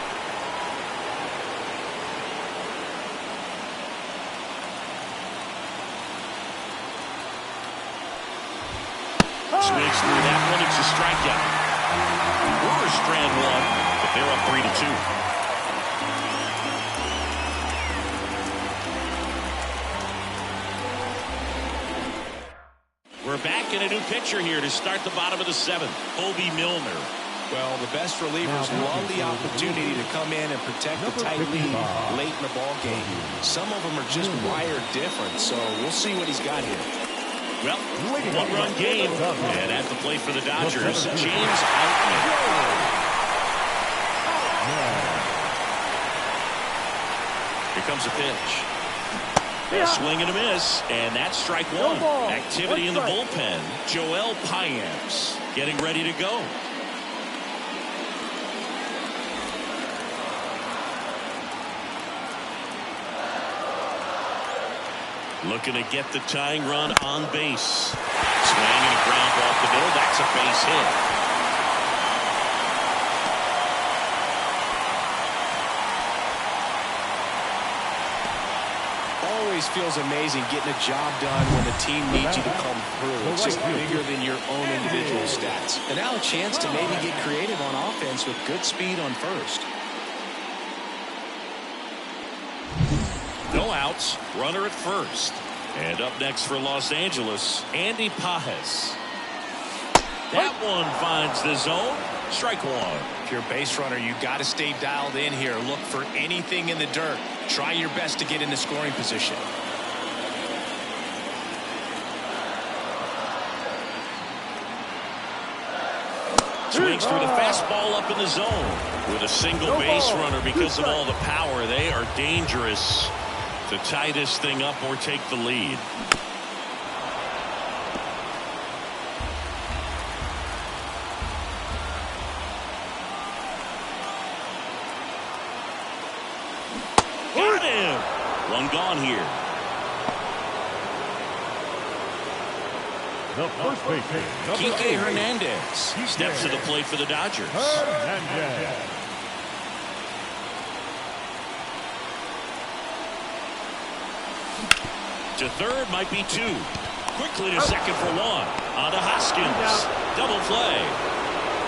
Speaker 1: Swings through that one. It's a strikeout. Brewers strand 1, but they're up 3-2. We're back in a new pitcher here to start the bottom of the 7th. Kobe Milner.
Speaker 2: Well, the best relievers love the opportunity to come in and protect the tight lead late in the ball game. Some of them are just wired different, so we'll see what he's got here.
Speaker 1: Well, 1-run game, and at the plate for the Dodgers, James Outman. Here comes a pitch. A swing and a miss, and that's strike 1. Activity in the bullpen. Joel Payamps getting ready to go. Looking to get the tying run on base. Swing and a ground ball up the middle. That's a base hit.
Speaker 2: Always feels amazing getting a job done when the team needs you to come through. It's just bigger than your own individual stats. And now a chance to maybe get creative on offense with good speed on first.
Speaker 1: No outs, runner at first. And up next for Los Angeles, Andy Pages. That one finds the zone. Strike 1.
Speaker 2: If you're a base runner, you got to stay dialed in here. Look for anything in the dirt. Try your best to get into scoring position.
Speaker 1: Swings through the fastball up in the zone with a single base runner because of all the power. They are dangerous to tie this thing up or take the lead. Got him. One gone here.
Speaker 4: The first baseman,
Speaker 1: Kike Hernandez steps to the plate for the Dodgers.
Speaker 4: Hernandez.
Speaker 1: To third, might be two. Quickly to second for one. On to Hoskins. Double play.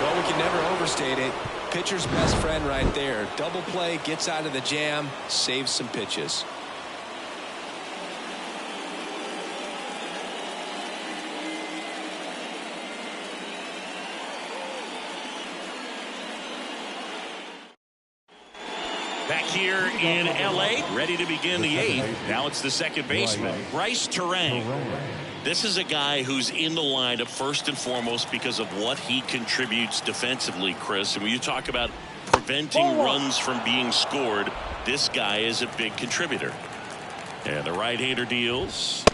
Speaker 2: Well, we can never overstate it. Pitcher's best friend right there. Double play, gets out of the jam, saves some pitches.
Speaker 1: Back here in L.A., ready to begin the eighth. Now it's the second baseman, Bryce Terang. This is a guy who's in the lineup first and foremost because of what he contributes defensively, Chris. And when you talk about preventing runs from being scored, this guy is a big contributor. And the right-hander deals.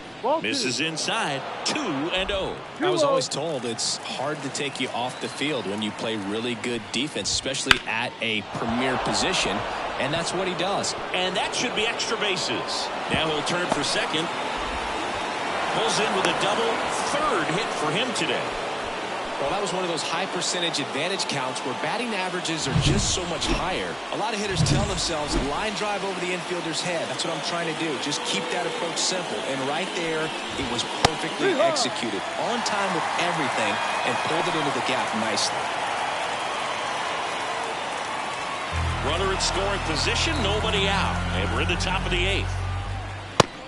Speaker 1: Misses inside. 2-0.
Speaker 2: I was always told it's hard to take you off the field when you play really good defense, especially at a premier position. And that's what he does.
Speaker 1: And that should be extra bases. Now he'll turn for second. Pulls in with a double. Third hit for him today.
Speaker 2: Well, that was one of those high percentage advantage counts where batting averages are just so much higher. A lot of hitters tell themselves line drive over the infielder's head. That's what I'm trying to do. Just keep that approach simple. And right there, it was perfectly executed. On time with everything and pulled it into the gap nicely.
Speaker 1: Runner in scoring position, nobody out. And we're in the top of the eighth.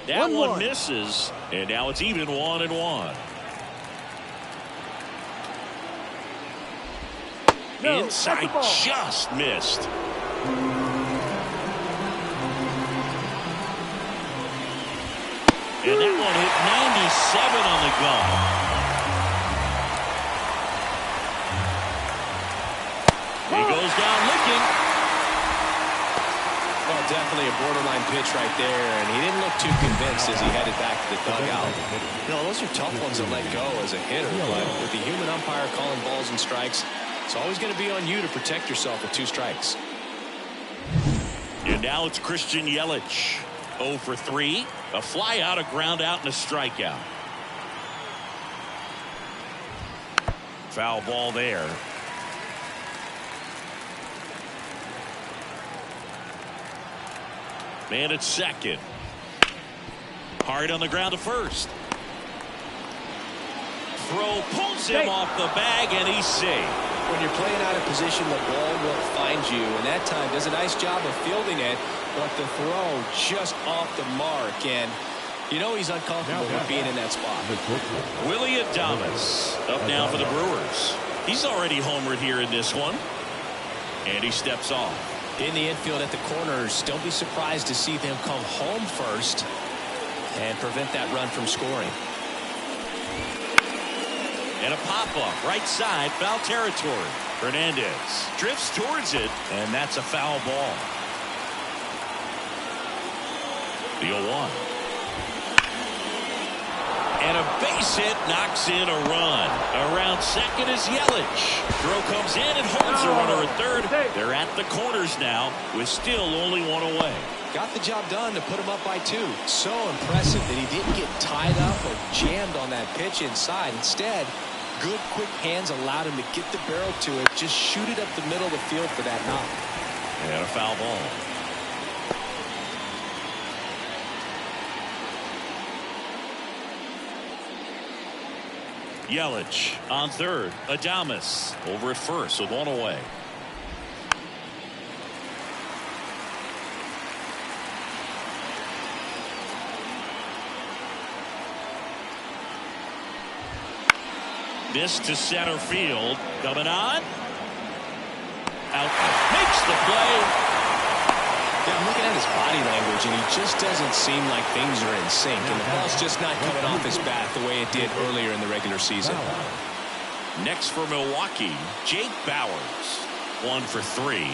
Speaker 1: That one misses, and now it's even 1-1. Inside, just missed. And that one hit 97 on the gun. He goes down looking.
Speaker 2: Well, definitely a borderline pitch right there, and he didn't look too convinced as he headed back to the dugout. You know, those are tough ones to let go as a hitter, but with the human umpire calling balls and strikes, it's always going to be on you to protect yourself with 2 strikes.
Speaker 1: And now it's Christian Yelich. 0 for 3. A fly out, a ground out, and a strikeout. Foul ball there. Man at second. Hard on the ground to first. Throw pulls him off the bag, and he's safe.
Speaker 2: When you're playing out of position, the ball will find you, and that time does a nice job of fielding it, but the throw just off the mark, and you know he's uncomfortable with being in that spot.
Speaker 1: Willie Adames up now for the Brewers. He's already homered here in this one, and he steps off.
Speaker 2: In the infield at the corners, don't be surprised to see them come home first and prevent that run from scoring.
Speaker 1: And a pop-up right side, foul territory. Hernandez drifts towards it, and that's a foul ball. The 0-1. And a base hit knocks in a run. Around second is Yelich. Throw comes in and holds the runner at third. They're at the corners now with still only 1 away.
Speaker 2: Got the job done to put him up by 2. So impressive that he didn't get tied up or jammed on that pitch inside. Instead, good quick hands allowed him to get the barrel to it. Just shoot it up the middle of the field for that knock.
Speaker 1: And a foul ball. Yelich on third. Adames over at first with 1 away. This to center field. Coming on. Out. Makes the play.
Speaker 2: Yeah, I'm looking at his body language, and he just doesn't seem like things are in sync. And the ball's just not coming off his bat the way it did earlier in the regular season.
Speaker 1: Next for Milwaukee, Jake Bowers. 1 for 3.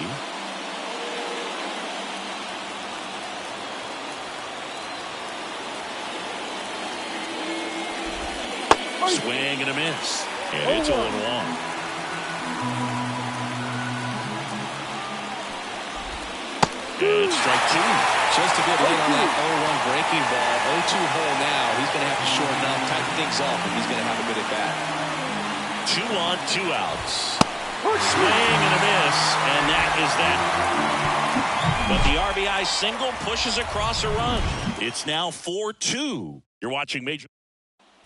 Speaker 1: Swing and a miss. And it's 0-1. And strike 2.
Speaker 2: Just a bit late on that 0-1 breaking ball. 0-2 hole now. He's going to have to shorten up, tighten things up if he's going to have a good at bat.
Speaker 1: 2 on, 2 outs. Swing and a miss, and that is that. But the RBI single pushes across a run. It's now 4-2. You're watching Major.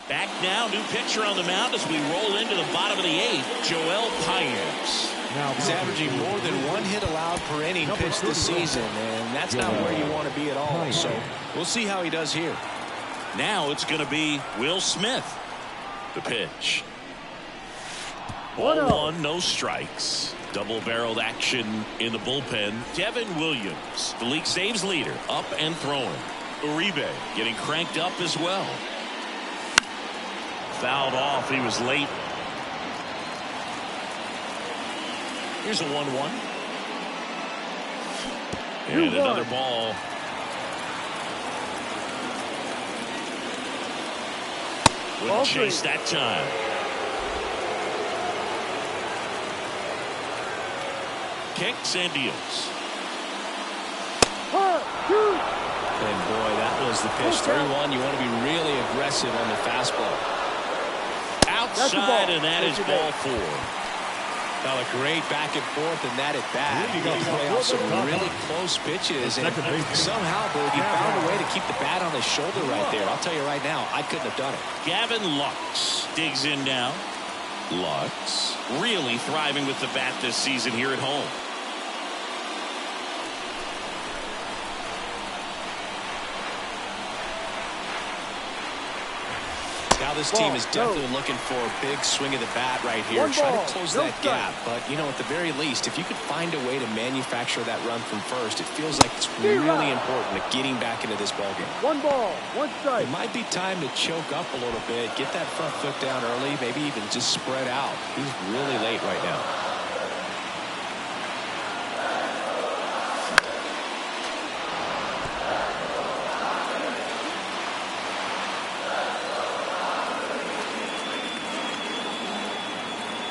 Speaker 1: Back now, new pitcher on the mound as we roll into the bottom of the 8th, Joel Payamps.
Speaker 2: Now he's averaging more than 1 hit allowed per inning pitched this season, and that's not where you want to be at all. So we'll see how he does here.
Speaker 1: Now it's going to be Will Smith. The pitch. Ball 1, no strikes. Double-barreled action in the bullpen. Devin Williams, the league saves leader, up and throwing. Uribe getting cranked up as well. Fouled off. He was late. Here's a 1-1. And another ball. Wouldn't chase that time. Kicks and deals.
Speaker 2: And boy, that was the pitch. 3-1. You want to be really aggressive on the fastball.
Speaker 1: Outside, and that is ball 4.
Speaker 2: Now a great back and forth in that at bat. He play off some really close pitches, and somehow, Boogie found a way to keep the bat on his shoulder right there. I'll tell you right now, I couldn't have done it.
Speaker 1: Gavin Lux digs in now. Lux really thriving with the bat this season here at home.
Speaker 2: Now this team is definitely looking for a big swing of the bat right here. Try to close that gap. But, you know, at the very least, if you could find a way to manufacture that run from first, it feels like it's really important to getting back into this ballgame.
Speaker 3: 1 ball, 1 strike.
Speaker 2: It might be time to choke up a little bit, get that front foot down early, maybe even just spread out. He's really late right now.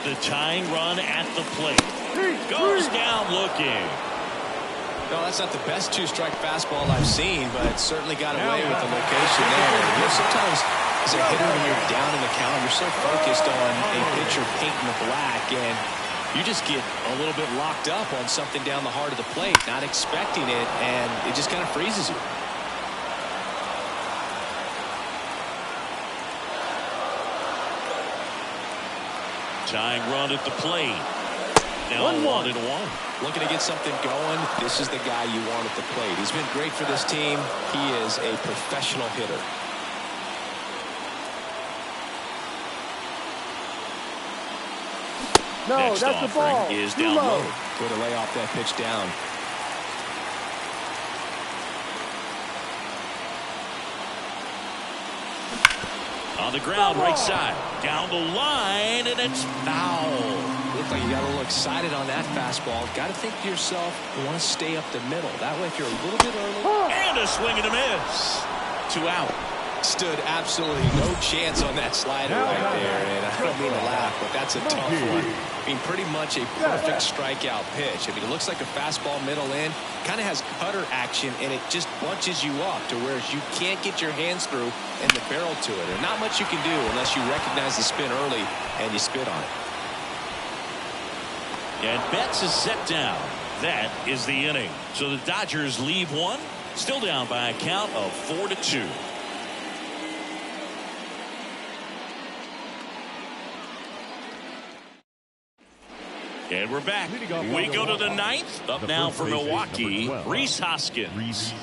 Speaker 1: The tying run at the plate. Goes down looking.
Speaker 2: No, that's not the best 2-strike fastball I've seen, but it certainly got away with the location there. You know, sometimes as a hitter, when you're down in the count, you're so focused on a pitcher painting the black, and you just get a little bit locked up on something down the heart of the plate, not expecting it, and it just kind of freezes you.
Speaker 1: Tying run at the plate. Now 1-1.
Speaker 2: Looking to get something going. This is the guy you want at the plate. He's been great for this team. He is a professional hitter.
Speaker 3: No,
Speaker 1: Next
Speaker 3: that's the
Speaker 1: offering
Speaker 3: ball.
Speaker 1: is down low.
Speaker 2: Way to lay off that pitch down.
Speaker 1: On the ground, right side. Down the line, and it's foul.
Speaker 2: Looked like you got a little excited on that fastball. Got to think to yourself, you want to stay up the middle. That way, if you're a little bit early.
Speaker 1: And a swing and a miss. 2 out.
Speaker 2: Stood absolutely no chance on that slider right there. And I don't mean to laugh, but that's a tough one. I mean, pretty much a perfect strikeout pitch. I mean, it looks like a fastball middle in. Kind of has cutter action, and it just bunches you up to where you can't get your hands through and the barrel to it. And not much you can do unless you recognize the spin early and you spit on it.
Speaker 1: And Betts is set down. That is the inning. So the Dodgers leave one. Still down by a count of 4-2. And we're back. We go to the 9th. Up now for Milwaukee, Rhys Hoskins.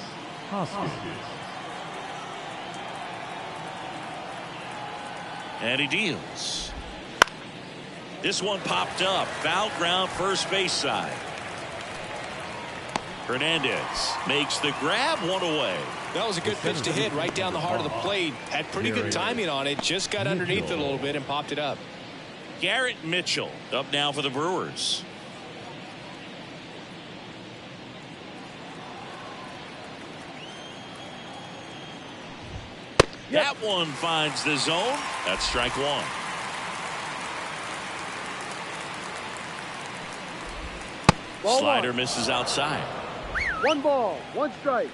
Speaker 1: And he deals. This one popped up. Foul ground, first base side. Hernandez makes the grab, 1 away.
Speaker 2: That was a good pitch to hit right down the heart of the plate. Had pretty good timing on it. Just got underneath it a little bit and popped it up.
Speaker 1: Garrett Mitchell up now for the Brewers. That one finds the zone. That's strike one.
Speaker 3: Ball
Speaker 1: Slider
Speaker 3: one.
Speaker 1: misses outside.
Speaker 3: 1 ball, 1 strike.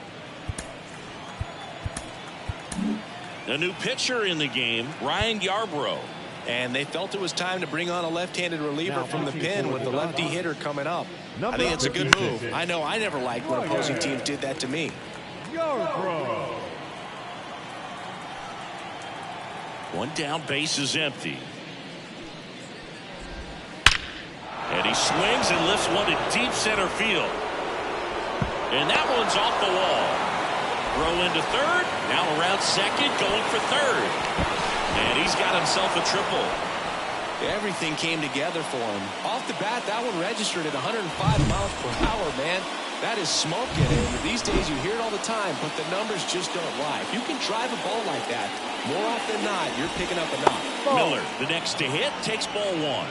Speaker 1: A new pitcher in the game, Ryan Yarbrough.
Speaker 2: And they felt it was time to bring on a left-handed reliever from the pen with the lefty hitter coming up. I think it's a good move. I know I never liked when opposing teams did that to me.
Speaker 4: Yarbrough.
Speaker 1: One down, base is empty. And he swings and lifts one to deep center field. And that one's off the wall. Throw into third. Now around second, going for third. And he's got himself a triple.
Speaker 2: Everything came together for him. Off the bat, that one registered at 105 miles per hour, man. That is smoking. And these days you hear it all the time, but the numbers just don't lie. If you can drive a ball like that, more often than not, you're picking up a knock.
Speaker 1: Miller, the next to hit, takes ball one.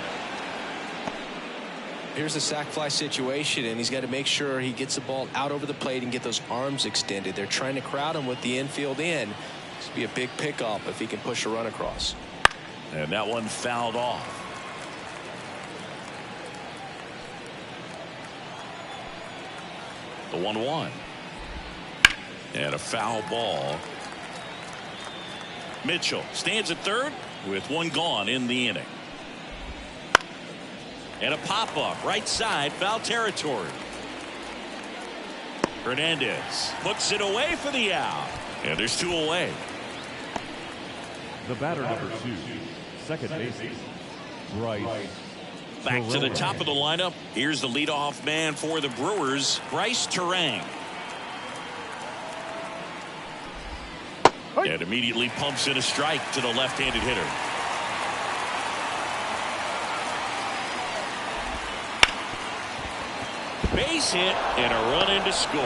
Speaker 2: Here's the sac fly situation, and he's got to make sure he gets the ball out over the plate and get those arms extended. They're trying to crowd him with the infield in. This would be a big pickup if he can push a run across.
Speaker 1: And that one fouled off. The 1-1. And a foul ball. Mitchell stands at third with one gone in the inning. And a pop-up right side, foul territory. Hernandez puts it away for the out. And there's 2 away.
Speaker 4: The batter, number 2, second baseman, Bryce.
Speaker 1: Back to the top of the lineup. Here's the leadoff man for the Brewers, Bryce Terang. And immediately pumps in a strike to the left-handed hitter. Base hit and a run in to score.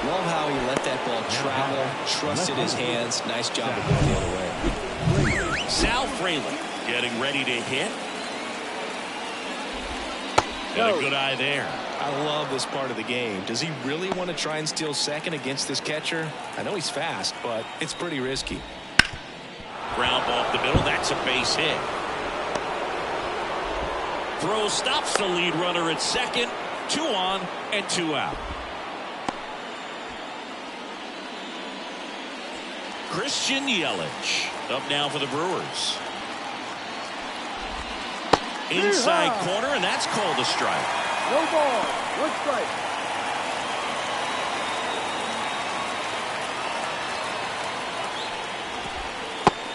Speaker 2: Love how he let that ball travel, trusted his hands. Nice job of going the other way.
Speaker 1: Sal Frelick getting ready to hit. And a good eye there.
Speaker 2: I love this part of the game. Does he really want to try and steal second against this catcher? I know he's fast, but it's pretty risky.
Speaker 1: Ground ball up the middle. That's a base hit. Throw stops the lead runner at second. 2 on and 2 out. Christian Yelich up now for the Brewers. Inside corner, and that's called a strike.
Speaker 3: No ball, 1 strike.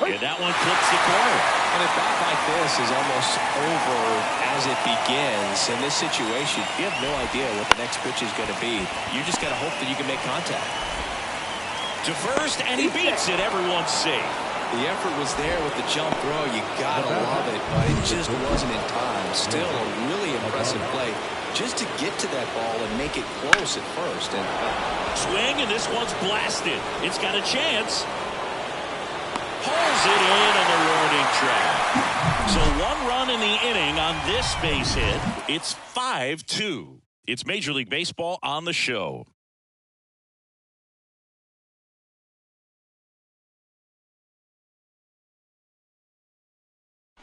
Speaker 1: And that one clips the corner.
Speaker 2: And a bat like this is almost over as it begins. In this situation, you have no idea what the next pitch is going to be. You just got to hope that you can make contact.
Speaker 1: To first, and he beats it. Everyone's safe.
Speaker 2: The effort was there with the jump throw. You got to love it, but it just wasn't in time. Still a really impressive play just to get to that ball and make it close at first. And
Speaker 1: swing, and this one's blasted. It's got a chance. Pulls it in on the warning track. So 1 run in the inning on this base hit. It's 5-2. It's Major League Baseball on the show.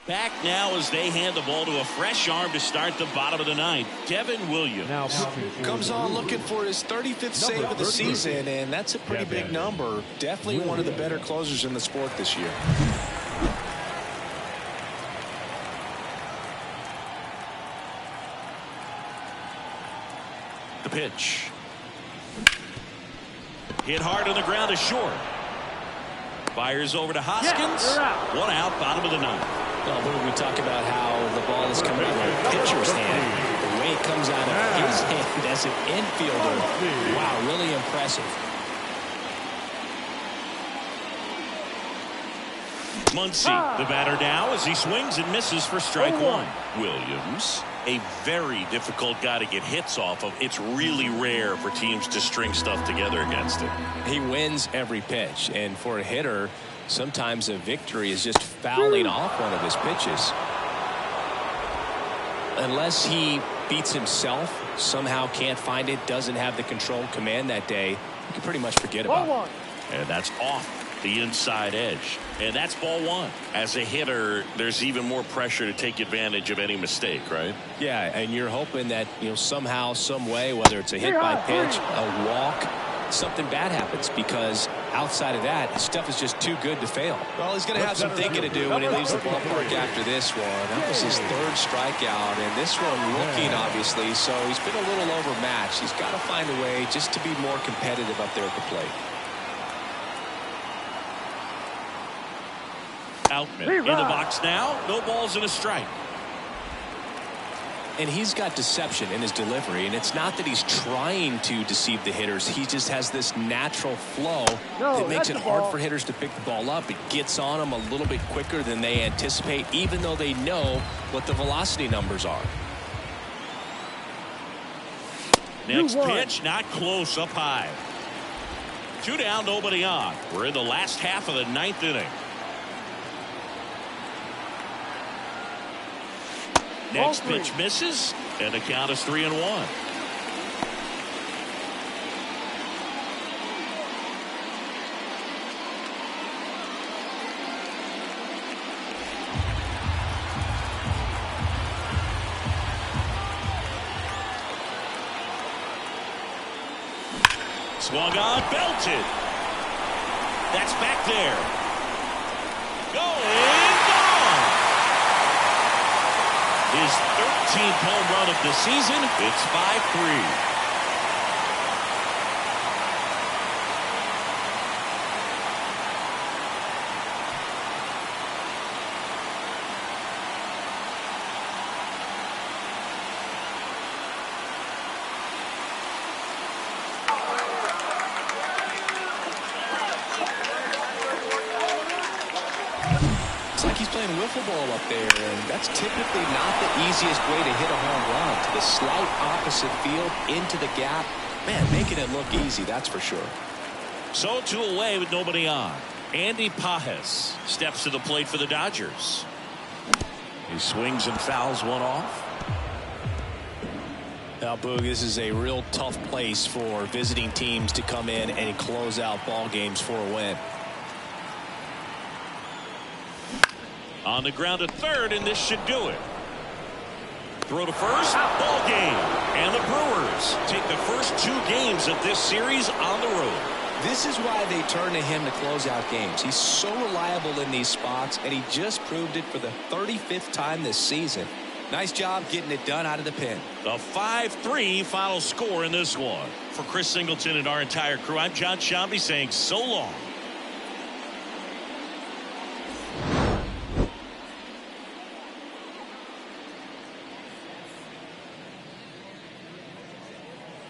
Speaker 1: Back now as they hand the ball to a fresh arm to start the bottom of the 9th. Devin Williams
Speaker 4: Now
Speaker 2: comes on looking for his 35th save of the season, and that's a pretty big number. Definitely one of the better closers in the sport this year.
Speaker 1: The pitch. Hit hard on the ground to short. Fires over to Hoskins. 1 out, bottom of the 9th.
Speaker 2: Well, when we talk about how the ball is coming out of a pitcher's hand, the way it comes out of his hand as an infielder, wow, really impressive.
Speaker 1: Muncy, the batter now, as he swings and misses for strike 1. Williams, a very difficult guy to get hits off of. It's really rare for teams to string stuff together against him.
Speaker 2: He wins every pitch, and for a hitter, Sometimes a victory is just fouling off one of his pitches. Unless he beats himself, somehow can't find it, doesn't have the control command that day, you can pretty much forget about it.
Speaker 1: And that's off the inside edge. And that's ball one. As a hitter, there's even more pressure to take advantage of any mistake, right?
Speaker 2: Yeah, and you're hoping that, somehow, some way, whether it's a hit by pitch, a walk, something bad happens, because outside of that, stuff is just too good to fail. Well, he's going to have some thinking to do when he leaves the ballpark after this one. That was his third strikeout, and this one looking, obviously, so he's been a little overmatched. He's got to find a way just to be more competitive up there at the plate.
Speaker 1: Outman in the box now. No balls and a strike.
Speaker 2: And he's got deception in his delivery, and it's not that he's trying to deceive the hitters. He just has this natural flow that makes it hard for hitters to pick the ball up. It gets on them a little bit quicker than they anticipate, even though they know what the velocity numbers are.
Speaker 1: Next pitch, not close, up high. 2 down, nobody on. We're in the last half of the 9th inning. Next pitch misses, and the count is 3-1. Swung on, belted. That's back there. Going. His 13th home run of the season. It's 5-3.
Speaker 2: Wiffle ball up there, and that's typically not the easiest way to hit a home run. To the slight opposite field, into the gap. Man, making it look easy, that's for sure.
Speaker 1: So 2 away with nobody on. Andy Pages steps to the plate for the Dodgers. He swings and fouls one off.
Speaker 2: Now, Boog, this is a real tough place for visiting teams to come in and close out ball games for a win.
Speaker 1: On the ground at third, and this should do it. Throw to first, ball game. And the Brewers take the first 2 games of this series on the road.
Speaker 2: This is why they turn to him to close out games. He's so reliable in these spots, and he just proved it for the 35th time this season. Nice job getting it done out of the pen.
Speaker 1: The 5-3 final score in this one. For Chris Singleton and our entire crew, I'm John Shambi saying so long.